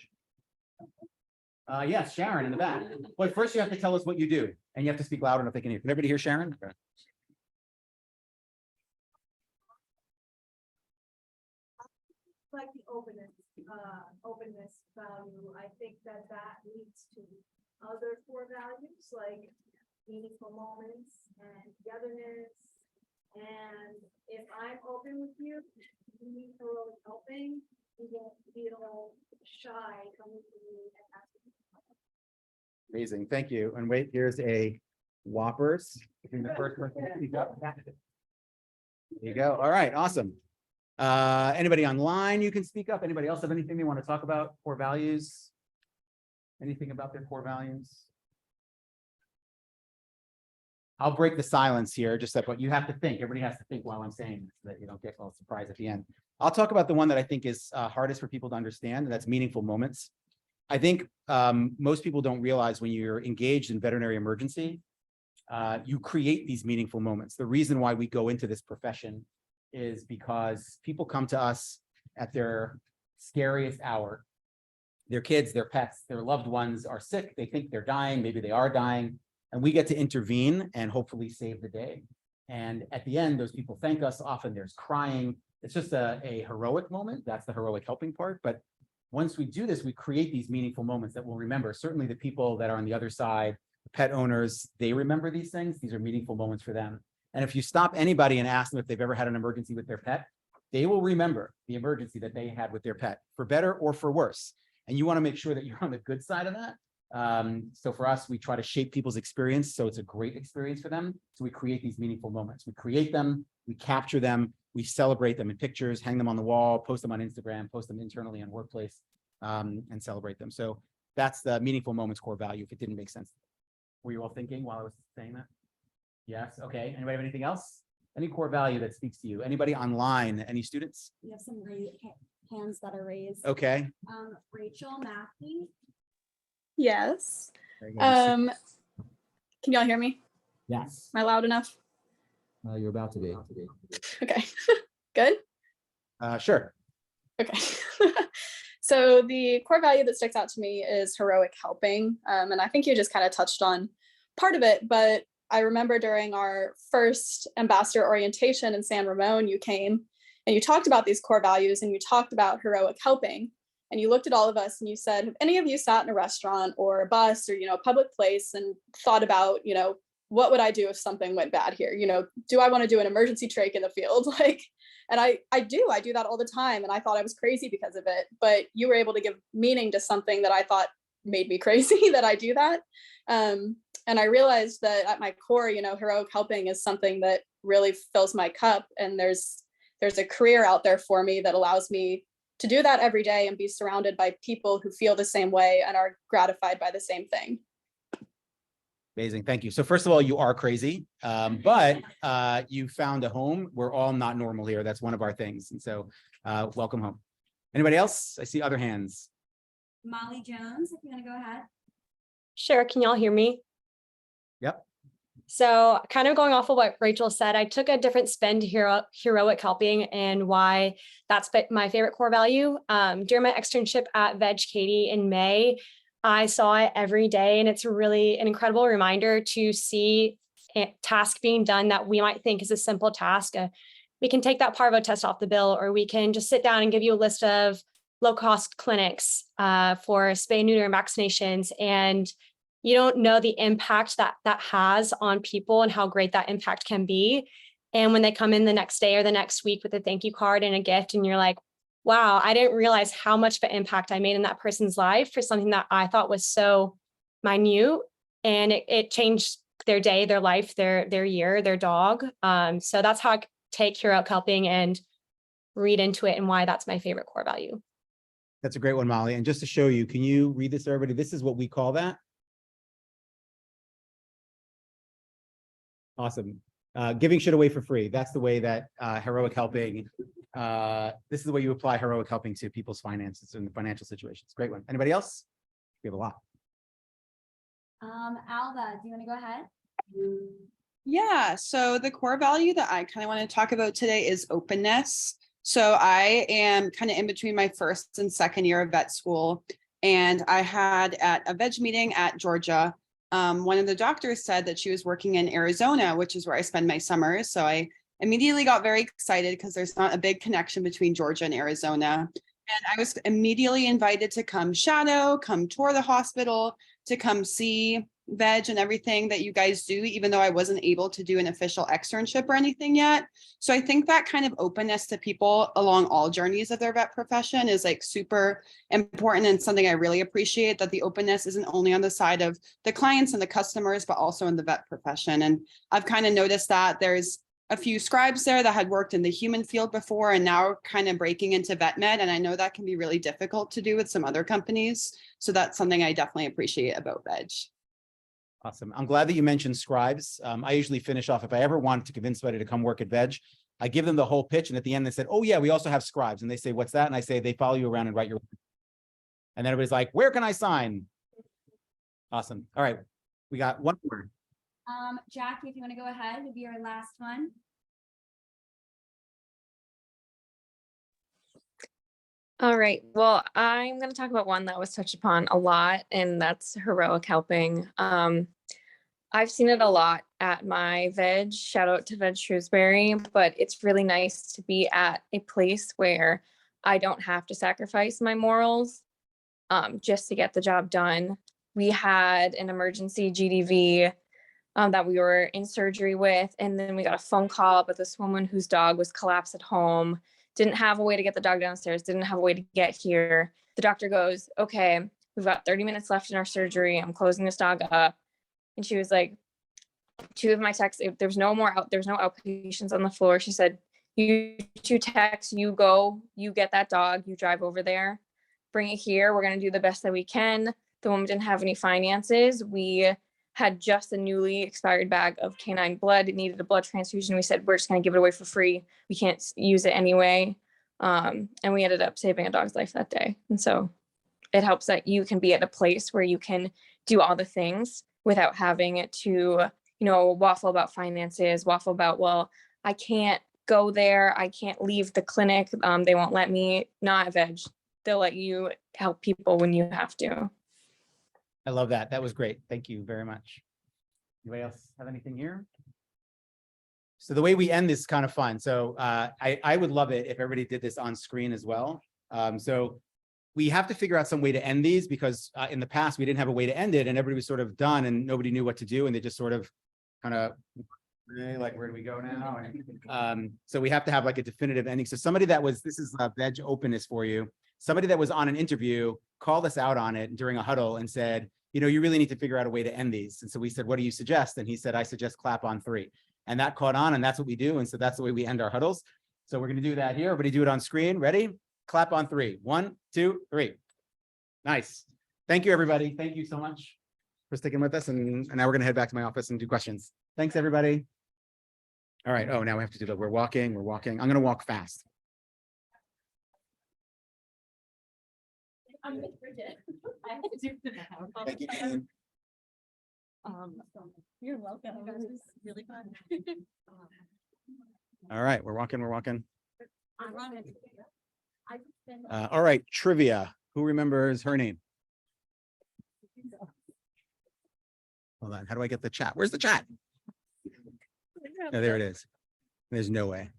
Yes, Sharon in the back. But first you have to tell us what you do, and you have to speak loud enough they can hear. Can everybody hear Sharon? Okay. Like the openness value, I think that leads to other core values like meaningful moments and togetherness. And if I'm open with you, you need heroic helping, you won't feel shy coming to me and asking. Amazing, thank you. And wait, here's a Whoppers. Being the first person to speak up. There you go. All right, awesome. Anybody online, you can speak up. Anybody else have anything they want to talk about? Core values? Anything about their core values? I'll break the silence here, just that, but you have to think. Everybody has to think while I'm saying this, so that you don't get all surprised at the end. I'll talk about the one that I think is hardest for people to understand, and that's meaningful moments. I think most people don't realize when you're engaged in veterinary emergency, you create these meaningful moments. The reason why we go into this profession is because people come to us at their scariest hour. Their kids, their pets, their loved ones are sick. They think they're dying. Maybe they are dying. And we get to intervene and hopefully save the day. And at the end, those people thank us. Often there's crying. It's just a heroic moment. That's the heroic helping part. But once we do this, we create these meaningful moments that we'll remember. Certainly the people that are on the other side, the pet owners, they remember these things. These are meaningful moments for them. And if you stop anybody and ask them if they've ever had an emergency with their pet, they will remember the emergency that they had with their pet, for better or for worse. And you want to make sure that you're on the good side of that. So for us, we try to shape people's experience so it's a great experience for them. So we create these meaningful moments. We create them, we capture them, we celebrate them in pictures, hang them on the wall, post them on Instagram, post them internally in workplace, and celebrate them. So that's the meaningful moments core value, if it didn't make sense. Were you all thinking while I was saying that? Yes, okay. Anybody have anything else? Any core value that speaks to you? Anybody online? Any students? We have some hands that are raised. Okay. Rachel Matthew. Yes. Very good. Can y'all hear me? Yes. Am I loud enough? You're about to be. Okay. Good. Sure. Okay. So the core value that sticks out to me is heroic helping. And I think you just kind of touched on part of it, but I remember during our first ambassador orientation in San Ramon, you came and you talked about these core values and you talked about heroic helping. And you looked at all of us and you said, have any of you sat in a restaurant or a bus or, a public place and thought about, what would I do if something went bad here? Do I want to do an emergency trach in the field? And I do that all the time. And I thought I was crazy because of it, but you were able to give meaning to something that I thought made me crazy that I do that. And I realized that at my core, heroic helping is something that really fills my cup. And there's a career out there for me that allows me to do that every day and be surrounded by people who feel the same way and are gratified by the same thing. Amazing. Thank you. So first of all, you are crazy, but you found a home. We're all not normal here. That's one of our things. And so welcome home. Anybody else? I see other hands. Molly Jones, if you want to go ahead. Sure. Can y'all hear me? Yep. So kind of going off of what Rachel said, I took a different spin to heroic helping and why that's my favorite core value. During my externship at VEG Katie in May, I saw it every day, and it's really an incredible reminder to see a task being done that we might think is a simple task. We can take that parvo test off the bill, or we can just sit down and give you a list of low-cost clinics for spay, neuter, and vaccinations. And you don't know the impact that has on people and how great that impact can be. And when they come in the next day or the next week with a thank you card and a gift, and you're like, wow, I didn't realize how much of an impact I made in that person's life for something that I thought was so minute. And it changed their day, their life, their year, their dog. So that's how I take heroic helping and read into it and why that's my favorite core value. That's a great one, Molly. And just to show you, can you read this to everybody? This is what we call that. Awesome. Giving shit away for free. That's the way that heroic helping, this is the way you apply heroic helping to people's finances and financial situations. Great one. Anybody else? We have a lot. Alba, do you want to go ahead? Yeah, so the core value that I kind of want to talk about today is openness. So I am kind of in between my first and second year of vet school. And I had at a veg meeting at Georgia, one of the doctors said that she was working in Arizona, which is where I spend my summers. So I immediately got very excited because there's not a big connection between Georgia and Arizona. And I was immediately invited to come shadow, come tour the hospital, to come see veg and everything that you guys do, even though I wasn't able to do an official externship or anything yet. So I think that kind of openness to people along all journeys of their vet profession is like super important and something I really appreciate, that the openness isn't only on the side of the clients and the customers, but also in the vet profession. And I've kind of noticed that there's a few scribes there that had worked in the human field before and now kind of breaking into vet med. And I know that can be really difficult to do with some other companies. So that's something I definitely appreciate about veg. Awesome. I'm glad that you mentioned scribes. I usually finish off, if I ever wanted to convince somebody to come work at Veg, I give them the whole pitch. And at the end, they said, oh yeah, we also have scribes. And they say, what's that? And I say, they follow you around and write your, and then everybody's like, where can I sign? Awesome. All right. We got one more. Jackie, if you want to go ahead, it'll be our last one. All right. Well, I'm going to talk about one that was touched upon a lot, and that's heroic helping. I've seen it a lot at my veg, shout out to Veg Shrewsbury, but it's really nice to be at a place where I don't have to sacrifice my morals just to get the job done. We had an emergency GDV that we were in surgery with, and then we got a phone call about this woman whose dog was collapsed at home. Didn't have a way to get the dog downstairs, didn't have a way to get here. The doctor goes, okay, we've got 30 minutes left in our surgery. I'm closing this dog up. And she was like, two of my techs, if there's no outpatients on the floor. She said, you two techs, you go, you get that dog, you drive over there, bring it here. We're going to do the best that we can. The woman didn't have any finances. We had just a newly expired bag of canine blood. It needed a blood transfusion. We said, we're just going to give it away for free. We can't use it anyway. And we ended up saving a dog's life that day. And so it helps that you can be at a place where you can do all the things without having it to, waffle about finances, waffle about, well, I can't go there. I can't leave the clinic. They won't let me. Not at Veg. They'll let you help people when you have to. I love that. That was great. Thank you very much. Anybody else have anything here? So the way we end this is kind of fun. So I would love it if everybody did this on screen as well. So we have to figure out some way to end these because in the past we didn't have a way to end it and everybody was sort of done and nobody knew what to do and they just sort of kind of like, where do we go now? So we have to have like a definitive ending. So somebody that was, this is Veg openness for you. Somebody that was on an interview called us out on it during a huddle and said, you really need to figure out a way to end these. And so we said, what do you suggest? And he said, I suggest clap on 3. And that caught on and that's what we do. And so that's the way we end our huddles. So we're going to do that here. Everybody do it on screen. Ready? Clap on 3. 1, 2, 3. Nice. Thank you, everybody. Thank you so much for sticking with us. And now we're going to head back to my office and do questions. Thanks, everybody. All right. Oh, now we have to do that. We're walking. I'm going to walk fast. I'm with Bridget. I have to do the now. Thank you, Ian. You're welcome. It was really fun. All right. We're walking. I'm running. All right. Trivia. Who remembers her name? Hold on. How do I get the chat? Where's the chat? Oh, there it is. There's no way.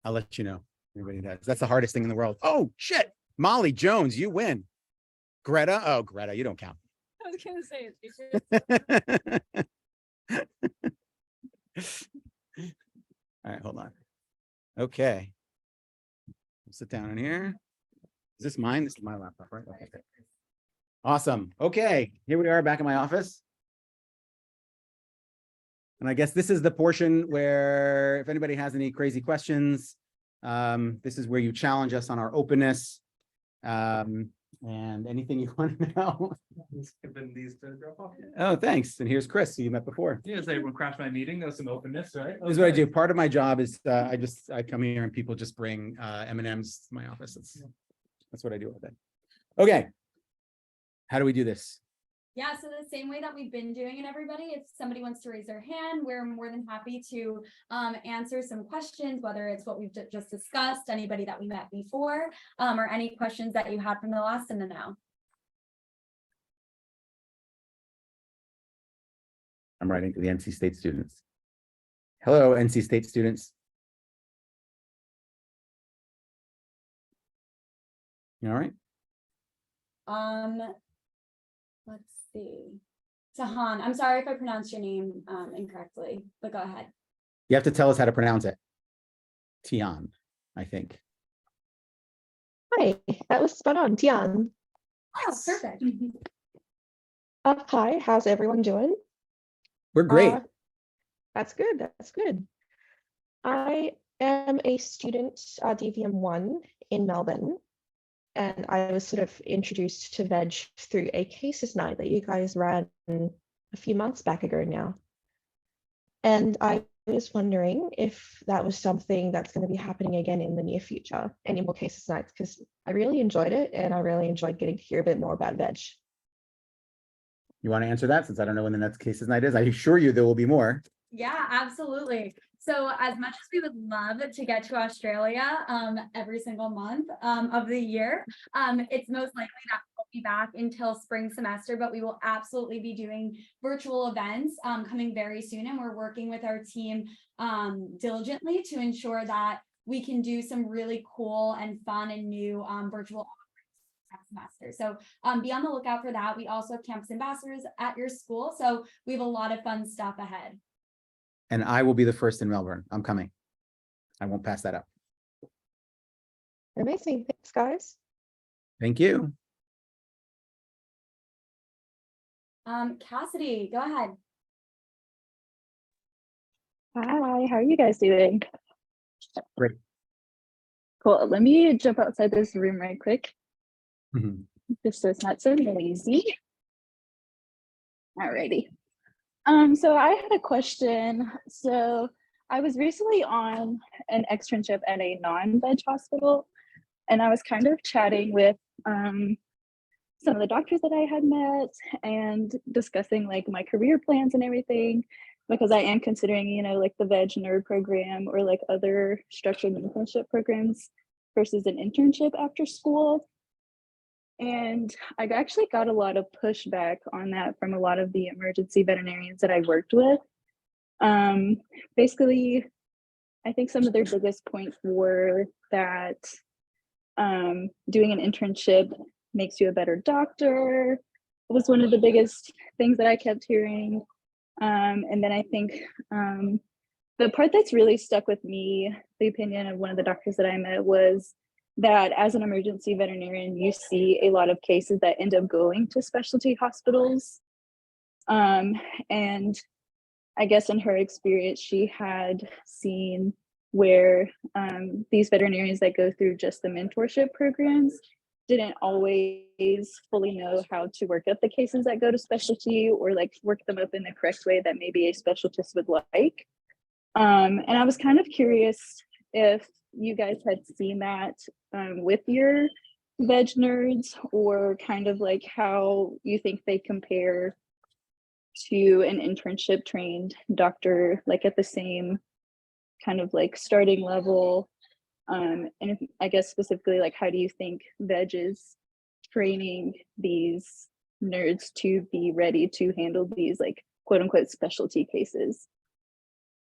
I'll let you know. Everybody does. That's the hardest thing in the world. Oh, shit. Molly Jones, you win. Greta. Oh, Greta, you don't count. I was going to say it. All right, hold on. Okay. Sit down in here. Is this mine? This is my laptop, right? Okay. Awesome. Okay, here we are back in my office. And I guess this is the portion where if anybody has any crazy questions, this is where you challenge us on our openness. And anything you want to know. Skipping these to drop off. Oh, thanks. And here's Chris, who you met before. Yeah, so everyone crashed my meeting. There was some openness, right? This is what I do. Part of my job is I come here and people just bring M&Ms to my office. That's what I do all day. Okay. How do we do this? Yeah, so the same way that we've been doing it, everybody, if somebody wants to raise their hand, we're more than happy to answer some questions, whether it's what we've just discussed, anybody that we met before, or any questions that you had from the last and the now. I'm writing to the NC State students. Hello, NC State students. You all right? Let's see. Tahan, I'm sorry if I pronounced your name incorrectly, but go ahead. You have to tell us how to pronounce it. Tian, I think. Hi, that was spot on, Tian. Oh, perfect. Hi, how's everyone doing? We're great. That's good, that's good. I am a student DVM 1 in Melbourne, and I was sort of introduced to VEG through a cases night that you guys ran a few months back ago now. And I was wondering if that was something that's going to be happening again in the near future, any more cases nights, because I really enjoyed it and I really enjoyed getting to hear a bit more about VEG. You want to answer that since I don't know when the next cases night is? I assure you there will be more. Yeah, absolutely. So as much as we would love to get to Australia every single month of the year, it's most likely that we'll be back until spring semester, but we will absolutely be doing virtual events coming very soon. And we're working with our team diligently to ensure that we can do some really cool and fun and new virtual semester. So be on the lookout for that. We also have campus ambassadors at your school. So we have a lot of fun stuff ahead. And I will be the first in Melbourne. I'm coming. I won't pass that up. Amazing. Thanks, guys. Thank you. Cassidy, go ahead. Hi, how are you guys doing? Great. Cool. Let me jump outside this room right quick, Mhm. just so it's not so noisy. Alrighty. So I had a question. So I was recently on an externship at a non-VEG hospital, and I was kind of chatting with some of the doctors that I had met and discussing like my career plans and everything, because I am considering, you know, like the VEG nerd program or like other structured internship programs versus an internship after school. And I actually got a lot of pushback on that from a lot of the emergency veterinarians that I worked with. Basically, I think some of their biggest points were that doing an internship makes you a better doctor. It was one of the biggest things that I kept hearing. And then I think the part that's really stuck with me, the opinion of one of the doctors that I met, was that as an emergency veterinarian, you see a lot of cases that end up going to specialty hospitals. And I guess in her experience, she had seen where these veterinarians that go through just the mentorship programs didn't always fully know how to work up the cases that go to specialty or like work them up in the correct way that maybe a specialist would like. And I was kind of curious if you guys had seen that with your veg nerds, or kind of like how you think they compare to an internship trained doctor, like at the same kind of like starting level. And if, I guess specifically, like how do you think VEG is training these nerds to be ready to handle these like quote unquote specialty cases?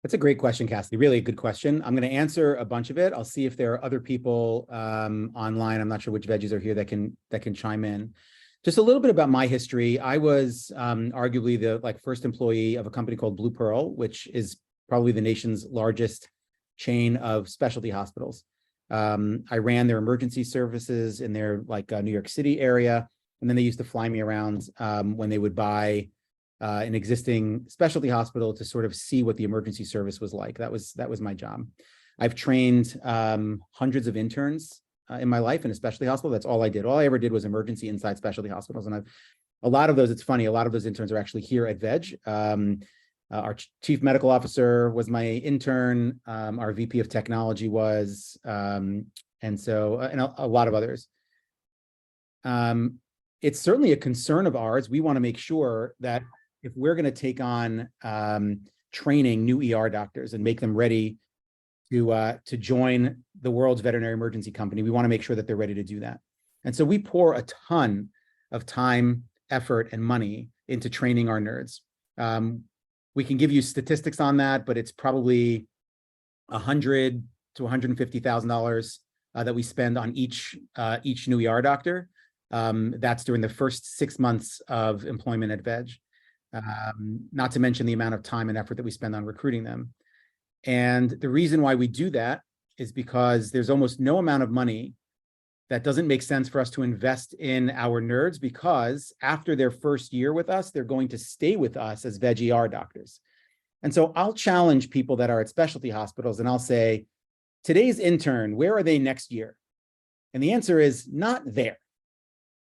That's a great question, Cassidy. Really a good question. I'm going to answer a bunch of it. I'll see if there are other people online. I'm not sure which veggies are here that can chime in. Just a little bit about my history. I was arguably the first employee of a company called Blue Pearl, which is probably the nation's largest chain of specialty hospitals. I ran their emergency services in their New York City area, and then they used to fly me around when they would buy an existing specialty hospital to sort of see what the emergency service was like. That was my job. I've trained hundreds of interns in my life in a specialty hospital. That's all I did. All I ever did was emergency inside specialty hospitals. And a lot of those, it's funny, a lot of those interns are actually here at VEG. Our chief medical officer was my intern. Our VP of technology was, and a lot of others. it's certainly a concern of ours. We want to make sure that if we're going to take on training new ER doctors and make them ready to join the world's veterinary emergency company, we want to make sure that they're ready to do that. And so we pour a ton of time, effort, and money into training our nerds. We can give you statistics on that, but it's probably $100,000 to $150,000 that we spend on each new ER doctor. That's during the first 6 months of employment at VEG. Not to mention the amount of time and effort that we spend on recruiting them. And the reason why we do that is because there's almost no amount of money that doesn't make sense for us to invest in our nerds, because after their first year with us, they're going to stay with us as VEG ER doctors. And so I'll challenge people that are at specialty hospitals and I'll say, today's intern, where are they next year? And the answer is not there.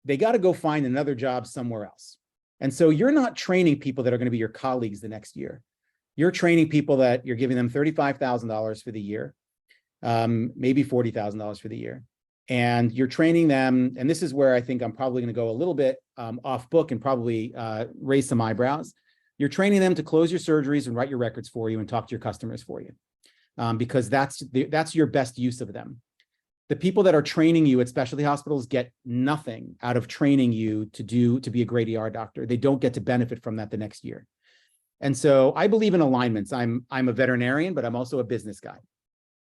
They got to go find another job somewhere else. And so you're not training people that are going to be your colleagues the next year. You're training people that you're giving them $35,000 for the year, maybe $40,000 for the year. And you're training them, and this is where I think I'm probably going to go a little bit off book and probably raise some eyebrows. You're training them to close your surgeries and write your records for you and talk to your customers for you, because that's your best use of them. The people that are training you at specialty hospitals get nothing out of training you to be a great ER doctor. They don't get to benefit from that the next year. And so I believe in alignments. I'm a veterinarian, but I'm also a business guy.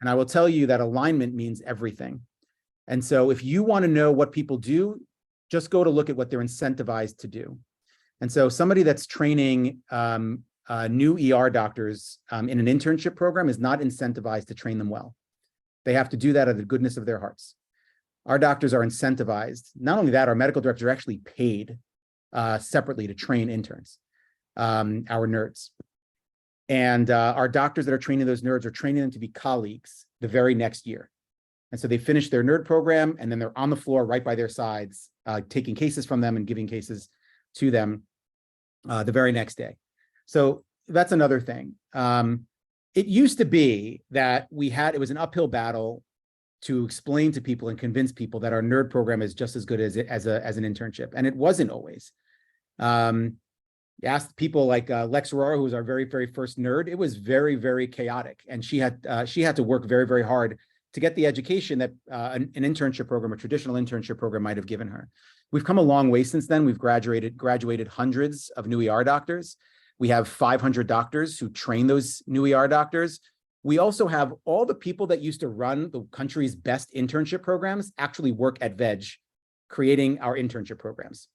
And I will tell you that alignment means everything. And so if you want to know what people do, just go to look at what they're incentivized to do. And so somebody that's training new ER doctors in an internship program is not incentivized to train them well. They have to do that out of the goodness of their hearts. Our doctors are incentivized. Not only that, our medical directors are actually paid separately to train interns, our nerds. And our doctors that are training those nerds are training them to be colleagues the very next year. And so they finish their nerd program and then they're on the floor right by their sides, taking cases from them and giving cases to them the very next day. So that's another thing. It used to be that it was an uphill battle to explain to people and convince people that our nerd program is just as good as an internship. And it wasn't always. You asked people like Lex Aurora, who was our very, very first nerd, it was very, very chaotic. And she had to work very, very hard to get the education that an internship program, a traditional internship program might have given her. We've come a long way since then. We've graduated hundreds of new ER doctors. We have 500 doctors who train those new ER doctors. We also have all the people that used to run the country's best internship programs actually work at VEG, creating our internship programs.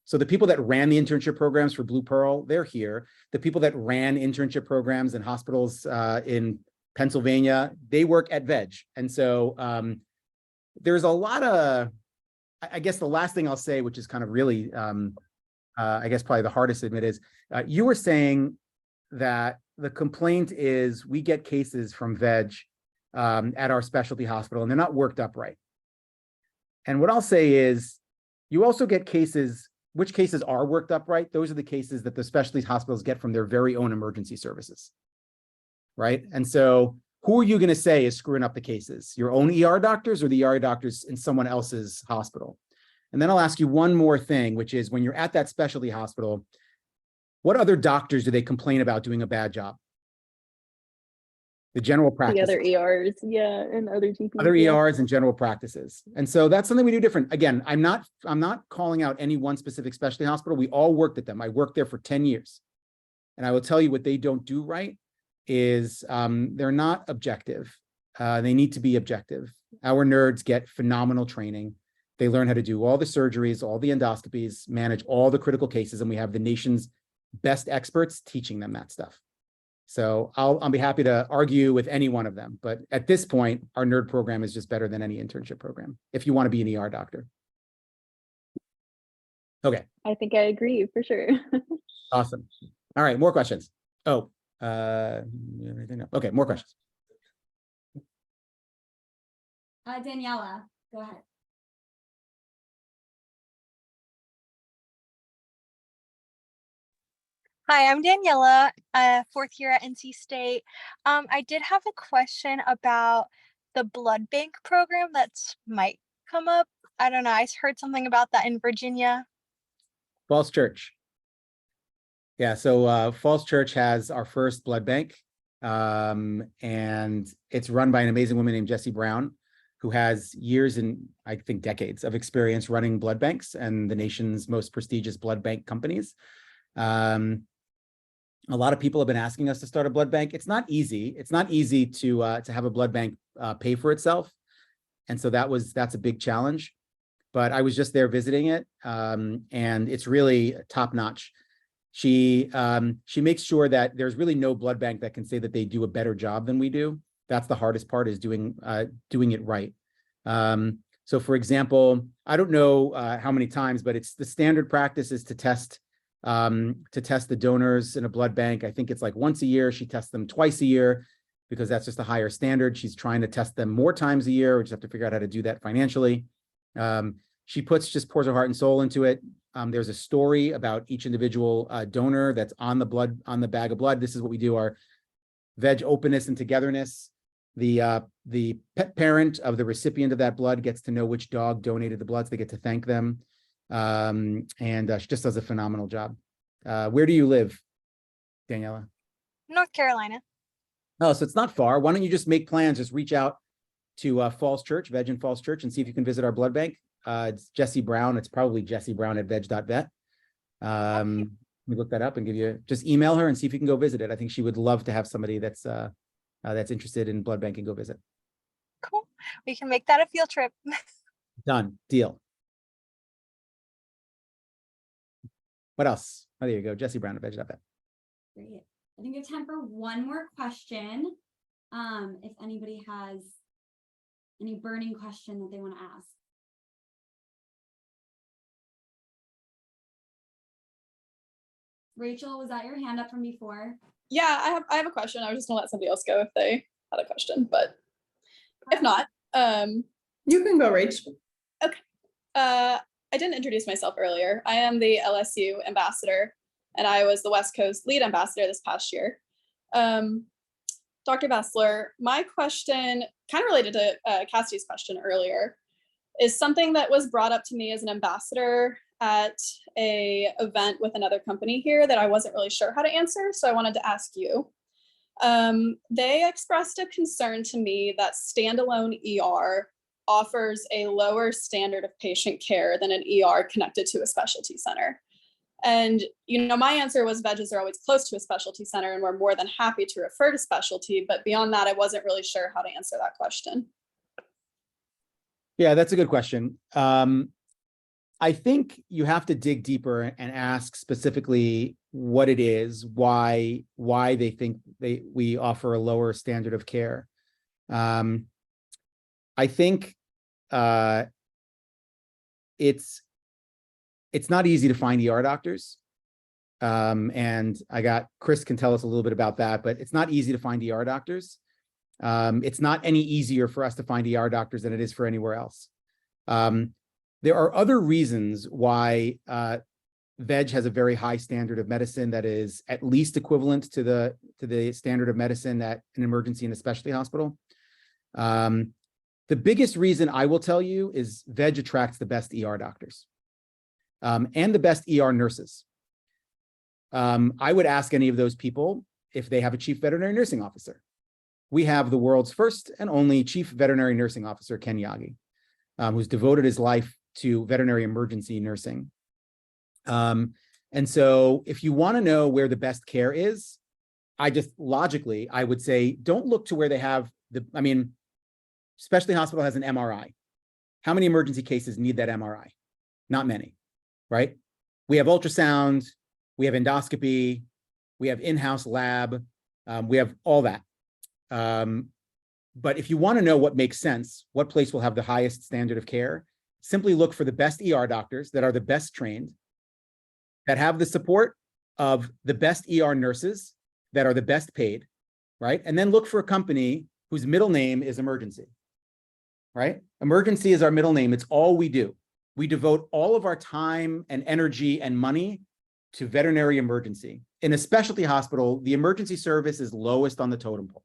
So the people that ran the internship programs for Blue Pearl, they're here. The people that ran internship programs in hospitals in Pennsylvania, they work at VEG. And so there's a lot of, I guess the last thing I'll say, which is kind of really, I guess probably the hardest to admit is, you were saying that the complaint is we get cases from VEG at our specialty hospital and they're not worked up right. And what I'll say is you also get cases, which cases are worked up right? Those are the cases that the specialty hospitals get from their very own emergency services, right? And so who are you going to say is screwing up the cases? Your own ER doctors or the ER doctors in someone else's hospital? And then I'll ask you one more thing, which is when you're at that specialty hospital, what other doctors do they complain about doing a bad job? The general practice. The other ERs, yeah, and other GPs. Other yeah. ERs and general practices. And so that's something we do different. Again, I'm not calling out any one specific specialty hospital. We all worked at them. I worked there for 10 years. And I will tell you what they don't do right is they're not objective. They need to be objective. Our nerds get phenomenal training. They learn how to do all the surgeries, all the endoscopies, manage all the critical cases, and we have the nation's best experts teaching them that stuff. So I'll be happy to argue with any one of them. But at this point, our nerd program is just better than any internship program if you want to be an ER doctor. Okay. I think I agree for sure. Awesome. All right, more questions. Oh, okay, more questions. Daniela, go ahead. Hi, I'm Daniela, fourth year at NC State. I did have a question about the blood bank program that might come up I don't know. I heard something about that in Virginia. Falls Church. Yeah, so Falls Church has our first blood bank, and it's run by an amazing woman named Jessie Brown, who has years and I think decades of experience running blood banks and the nation's most prestigious blood bank companies. A lot of people have been asking us to start a blood bank. It's not easy. It's not easy to have a blood bank pay for itself, and so that's a big challenge. But I was just there visiting it, and it's really top notch. She makes sure that there's really no blood bank that can say that they do a better job than we do. That's the hardest part, is doing it right. So for example, I don't know how many times, but it's the standard practice is to test the donors in a blood bank. I think it's like once a year. She tests them twice a year because that's just a higher standard. She's trying to test them more times a year. We just have to figure out how to do that financially. She just pours her heart and soul into it. There's a story about each individual donor that's on the bag of blood. This is what we do, our VEG openness and togetherness. The pet parent of the recipient of that blood gets to know which dog donated the blood, so they get to thank them. And she just does a phenomenal job. Where do you live, Daniela? North Carolina. Oh, so it's not far. Why don't you just make plans? Just reach out to Falls Church, VEG and Falls Church, and see if you can visit our blood bank. It's Jessie Brown. It's probably jessiebrown@veg.vet. Let me look that up and just email her and see if you can go visit it. I think she would love to have somebody that's interested in blood banking go visit. Cool. We can make that a field trip. Done. Deal. What else? Oh, there you go. Jessie Brown at veg.vet. Great. I think we have time for one more question. If anybody has any burning question that they want to ask. Rachel, was that your hand up from before? Yeah, I have a question. I was just gonna let somebody else go if they had a question, but if not, you can go, Rachel. Okay. I didn't introduce myself earlier. I am the LSU ambassador, and I was the West Coast lead ambassador this past year. Dr. Bessler, my question, kind of related to Cassidy's question earlier, is something that was brought up to me as an ambassador at a event with another company here that I wasn't really sure how to answer, so I wanted to ask you. They expressed a concern to me that standalone ER offers a lower standard of patient care than an ER connected to a specialty center. And, my answer was VEGs are always close to a specialty center and we're more than happy to refer to specialty, but beyond that, I wasn't really sure how to answer that question. Yeah, that's a good question. I think you have to dig deeper and ask specifically what it is, why they think we offer a lower standard of care. I think it's not easy to find ER doctors. And Chris can tell us a little bit about that, but it's not easy to find ER doctors. It's not any easier for us to find ER doctors than it is for anywhere else. There are other reasons why VEG has a very high standard of medicine that is at least equivalent to the standard of medicine at an emergency and a specialty hospital. The biggest reason I will tell you is VEG attracts the best ER doctors and the best ER nurses. I would ask any of those people if they have a chief veterinary nursing officer. We have the world's first and only chief veterinary nursing officer, Ken Yagi, who's devoted his life to veterinary emergency nursing. And so if you want to know where the best care is, I would say, don't look to where they have specialty hospital has an MRI. How many emergency cases need that MRI? Not many, right? We have ultrasound, we have endoscopy, we have in-house lab, we have all that. But if you want to know what makes sense, what place will have the highest standard of care, simply look for the best ER doctors that are the best trained, that have the support of the best ER nurses that are the best paid, right? And then look for a company whose middle name is emergency, right? Emergency is our middle name. It's all we do. We devote all of our time and energy and money to veterinary emergency. In a specialty hospital, the emergency service is lowest on the totem pole.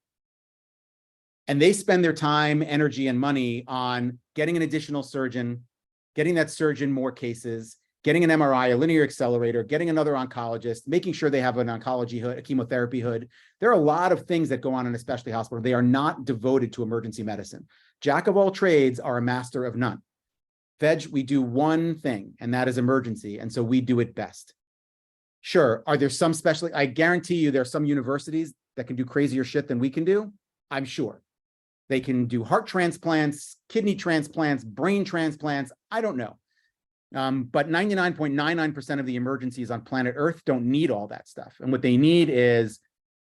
And they spend their time, energy, and money on getting an additional surgeon, getting that surgeon more cases, getting an MRI, a linear accelerator, getting another oncologist, making sure they have an oncology hood, a chemotherapy hood. There are a lot of things that go on in a specialty hospital. They are not devoted to emergency medicine. Jack of all trades are a master of none. VEG, we do one thing, and that is emergency. And so we do it best. Sure, are there some specialty? I guarantee you there are some universities that can do crazier shit than we can do. I'm sure. They can do heart transplants, kidney transplants, brain transplants. I don't know. But 99.99% of the emergencies on planet Earth don't need all that stuff. And what they need is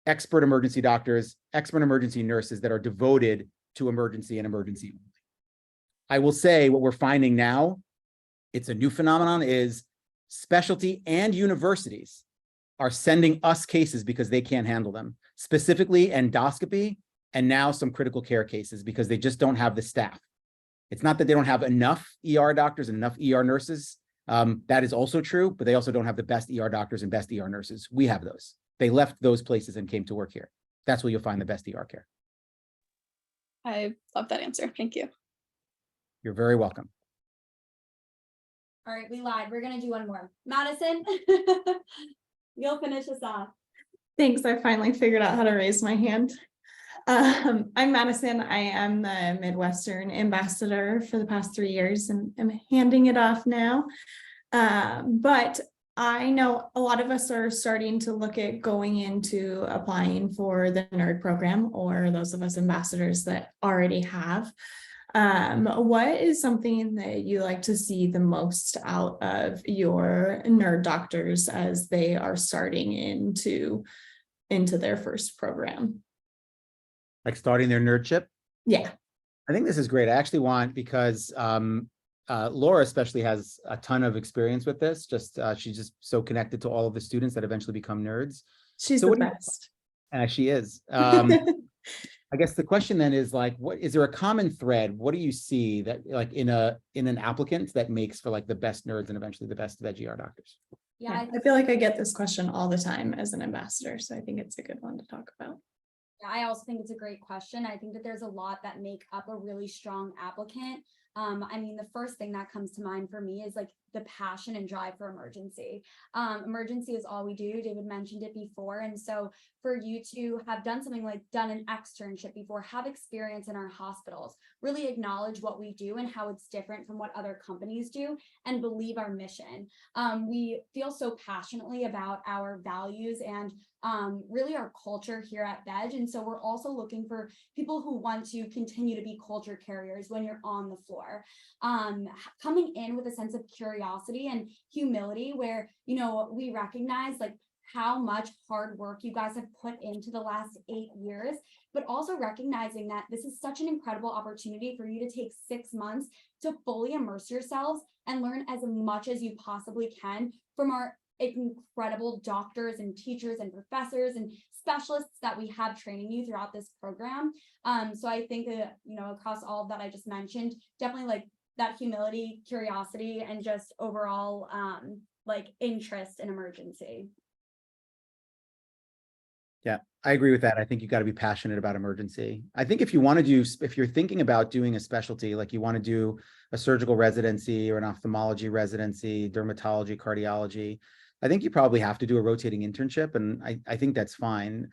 expert emergency doctors, expert emergency nurses that are devoted to emergency and emergency only. I will say what we're finding now, it's a new phenomenon, is specialty and universities are sending us cases because they can't handle them, specifically endoscopy and now some critical care cases because they just don't have the staff. It's not that they don't have enough ER doctors and enough ER nurses. That is also true, but they also don't have the best ER doctors and best ER nurses. We have those. They left those places and came to work here. That's where you'll find the best ER care. I love that answer. Thank you. You're very welcome. All right, we lied. We're gonna do one more. Madison, you'll finish us off. Thanks. I finally figured out how to raise my hand. I'm Madison. I am the Midwestern ambassador for the past 3 years and I'm handing it off now. But I know a lot of us are starting to look at going into applying for the NERD program, or those of us ambassadors that already have. What is something that you like to see the most out of your NERD doctors as they are starting into their first program? Like starting their nerdship? Yeah. I think this is great. I actually want, because Laura especially has a ton of experience with this. She's just so connected to all of the students that eventually become nerds. She's the best. She is. I guess the question then is like, what is there a common thread? What do you see that like in an applicant that makes for like the best nerds and eventually the best VEG doctors? Yeah, I feel like I get this question all the time as an ambassador, so I think it's a good one to talk about. I also think it's a great question. I think that there's a lot that make up a really strong applicant. I mean, the first thing that comes to mind for me is like the passion and drive for emergency. Emergency is all we do. David mentioned it before. And so for you to have done something like done an externship before, have experience in our hospitals, really acknowledge what we do and how it's different from what other companies do, and believe our mission. We feel so passionately about our values and really our culture here at VEG. And so we're also looking for people who want to continue to be culture carriers when you're on the floor. Coming in with a sense of curiosity and humility where, you know, we recognize like how much hard work you guys have put into the last 8 years, but also recognizing that this is such an incredible opportunity for you to take 6 months to fully immerse yourselves and learn as much as you possibly can from our incredible doctors and teachers and professors and specialists that we have training you throughout this program. So I think that, you know, across all of that I just mentioned, definitely like that humility, curiosity, and just overall like interest in emergency. Yeah, I agree with that. I think you got to be passionate about emergency. I think if you want to do, if you're thinking about doing a specialty, like you want to do a surgical residency or an ophthalmology residency, dermatology, cardiology, I think you probably have to do a rotating internship. And I think that's fine.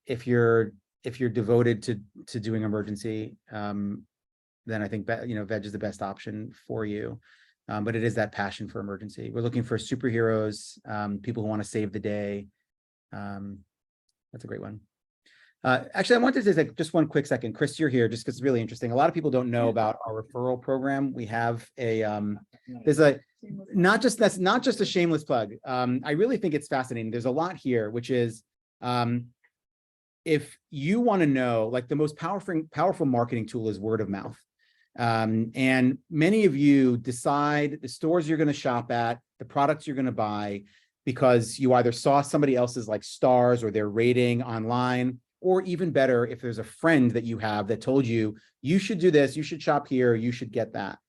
If you're devoted to doing emergency, then I think, you know, VEG is the best option for you. But it is that passion for emergency. We're looking for superheroes, people who want to save the day. That's a great one. Actually, I wanted to take just one quick second. Chris, you're here just because it's really interesting. A lot of people don't know about our referral program. We have a, that's not just a shameless plug. I really think it's fascinating. There's a lot here, which is, if you want to know, like the most powerful marketing tool is word of mouth. And many of you decide the stores you're going to shop at, the products you're going to buy, because you either saw somebody else's like stars or their rating online, or even better, if there's a friend that you have that told you, you should do this, you should shop here, you should get that.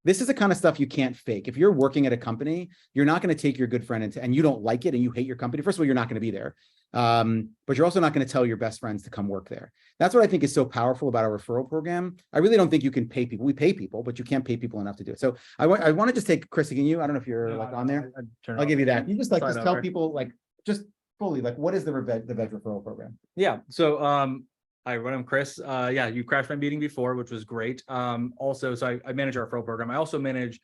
This is the kind of stuff you can't fake. If you're working at a company, you're not going to take your good friend and you don't like it and you hate your company. First of all, you're not going to be there. But you're also not going to tell your best friends to come work there. That's what I think is so powerful about our referral program. I really don't think you can pay people. We pay people, but you can't pay people enough to do it. So I want to just take Chris, can you, I don't know if you're like on there. I'll give you that. You just like, just tell people like, just fully, like, what is the VEG referral program? Yeah, so hi everyone, I'm Chris. Yeah, you crashed my meeting before, which was great. Also, so I manage our referral program. I also manage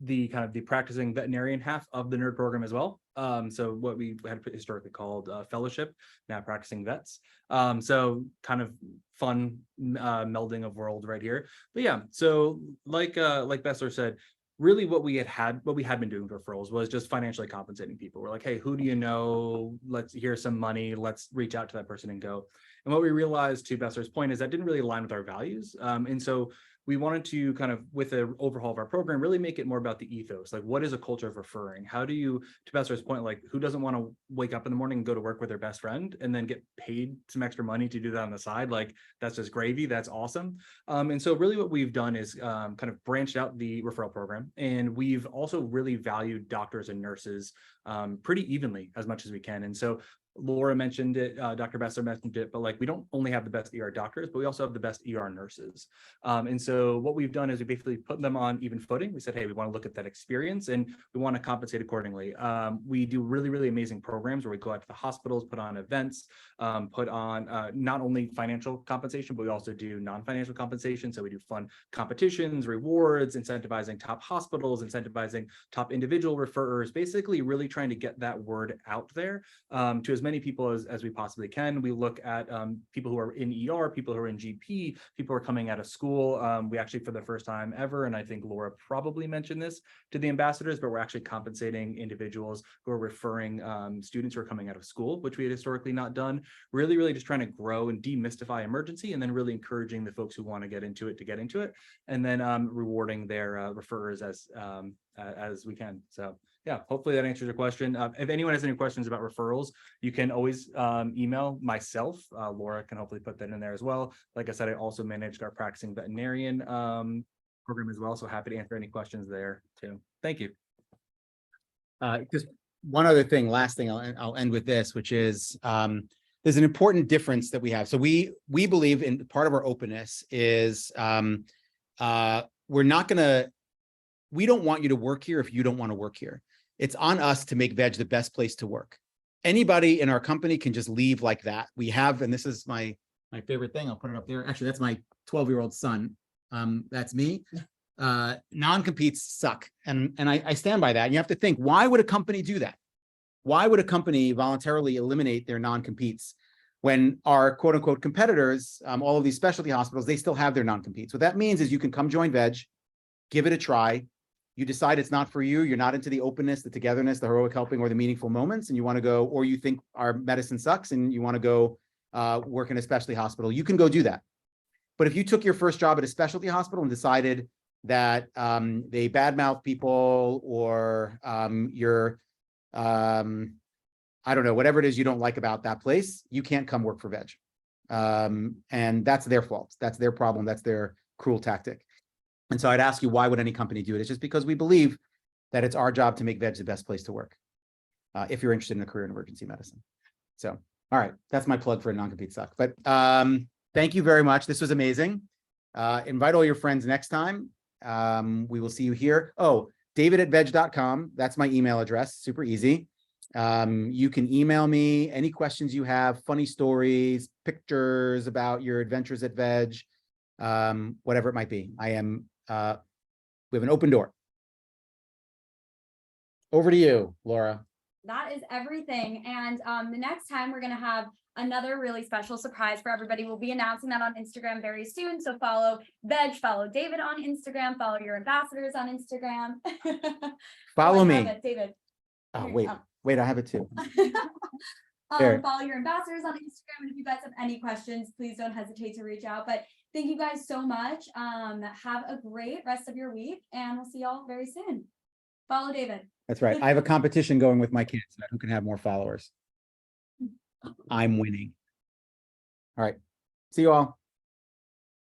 the practicing veterinarian half of the nerd program as well. So what we had historically called fellowship, now practicing vets. So kind of fun melding of world right here. But yeah, so like Bessler said, really what we had been doing with referrals was just financially compensating people. We're like, hey, who do you know? Here's some money. Let's reach out to that person and go. And what we realized, to Bessler's point, is that didn't really align with our values. And so we wanted to kind of, with an overhaul of our program, really make it more about the ethos. Like, what is a culture of referring? How do you, to Bessler's point, like, who doesn't want to wake up in the morning and go to work with their best friend and then get paid some extra money to do that on the side? Like, that's just gravy. That's awesome. And so really what we've done is kind of branched out the referral program. And we've also really valued doctors and nurses pretty evenly as much as we can. And so Laura mentioned it, Dr. Bessler mentioned it, but like, we don't only have the best ER doctors, but we also have the best ER nurses. And so what we've done is we basically put them on even footing. We said, hey, we want to look at that experience and we want to compensate accordingly. We do really, really amazing programs where we go out to the hospitals, put on events, put on not only financial compensation, but we also do non-financial compensation. So we do fun competitions, rewards, incentivizing top hospitals, incentivizing top individual referrers, basically really trying to get that word out there to as many people as we possibly can. We look at people who are in ER, people who are in GP, people who are coming out of school. We actually, for the first time ever, and I think Laura probably mentioned this to the ambassadors, but we're actually compensating individuals who are referring students who are coming out of school, which we had historically not done. Really, really just trying to grow and demystify emergency, and then really encouraging the folks who want to get into it to get into it, and then rewarding their referrers as we can. So yeah, hopefully that answers your question. If anyone has any questions about referrals, you can always email myself. Laura can hopefully put that in there as well. Like I said, I also managed our practicing veterinarian program as well. So happy to answer any questions there too. Thank you. Just one other thing, last thing, I'll end with this, which is there's an important difference that we have. So we believe in part of our openness is we don't want you to work here if you don't want to work here. It's on us to make VEG the best place to work. Anybody in our company can just leave like that. We have, and this is my favorite thing, I'll put it up there. Actually, that's my 12-year-old son. That's me. Non-competes suck. And I stand by that. And you have to think, why would a company do that? Why would a company voluntarily eliminate their non-competes when our quote unquote competitors, all of these specialty hospitals, they still have their non-competes? What that means is you can come join VEG, give it a try. You decide it's not for you. You're not into the openness, the togetherness, the heroic helping, or the meaningful moments, and you want to go, or you think our medicine sucks and you want to go work in a specialty hospital, you can go do that. But if you took your first job at a specialty hospital and decided that they badmouth people, or you're, I don't know, whatever it is you don't like about that place, you can't come work for VEG. And that's their fault. That's their problem. That's their cruel tactic. And so I'd ask you, why would any company do it? It's just because we believe that it's our job to make VEG the best place to work if you're interested in a career in emergency medicine. So, all right, that's my plug for a non-compete suck. But thank you very much. This was amazing. Invite all your friends next time. We will see you here. Oh, david@veg.com. That's my email address. Super easy. You can email me any questions you have, funny stories, pictures about your adventures at VEG, whatever it might be. We have an open door. Over to you, Laura. That is everything. And the next time we're going to have another really special surprise for everybody. We'll be announcing that on Instagram very soon. So follow VEG, follow David on Instagram, follow your ambassadors on Instagram. Follow me. David. Oh, wait, I have it too. Follow your ambassadors on Instagram. And if you guys have any questions, please don't hesitate to reach out. But thank you guys so much. Have a great rest of your week, and we'll see y'all very soon. Follow David. That's right. I have a competition going with my kids about who can have more followers. I'm winning. All right. See you all.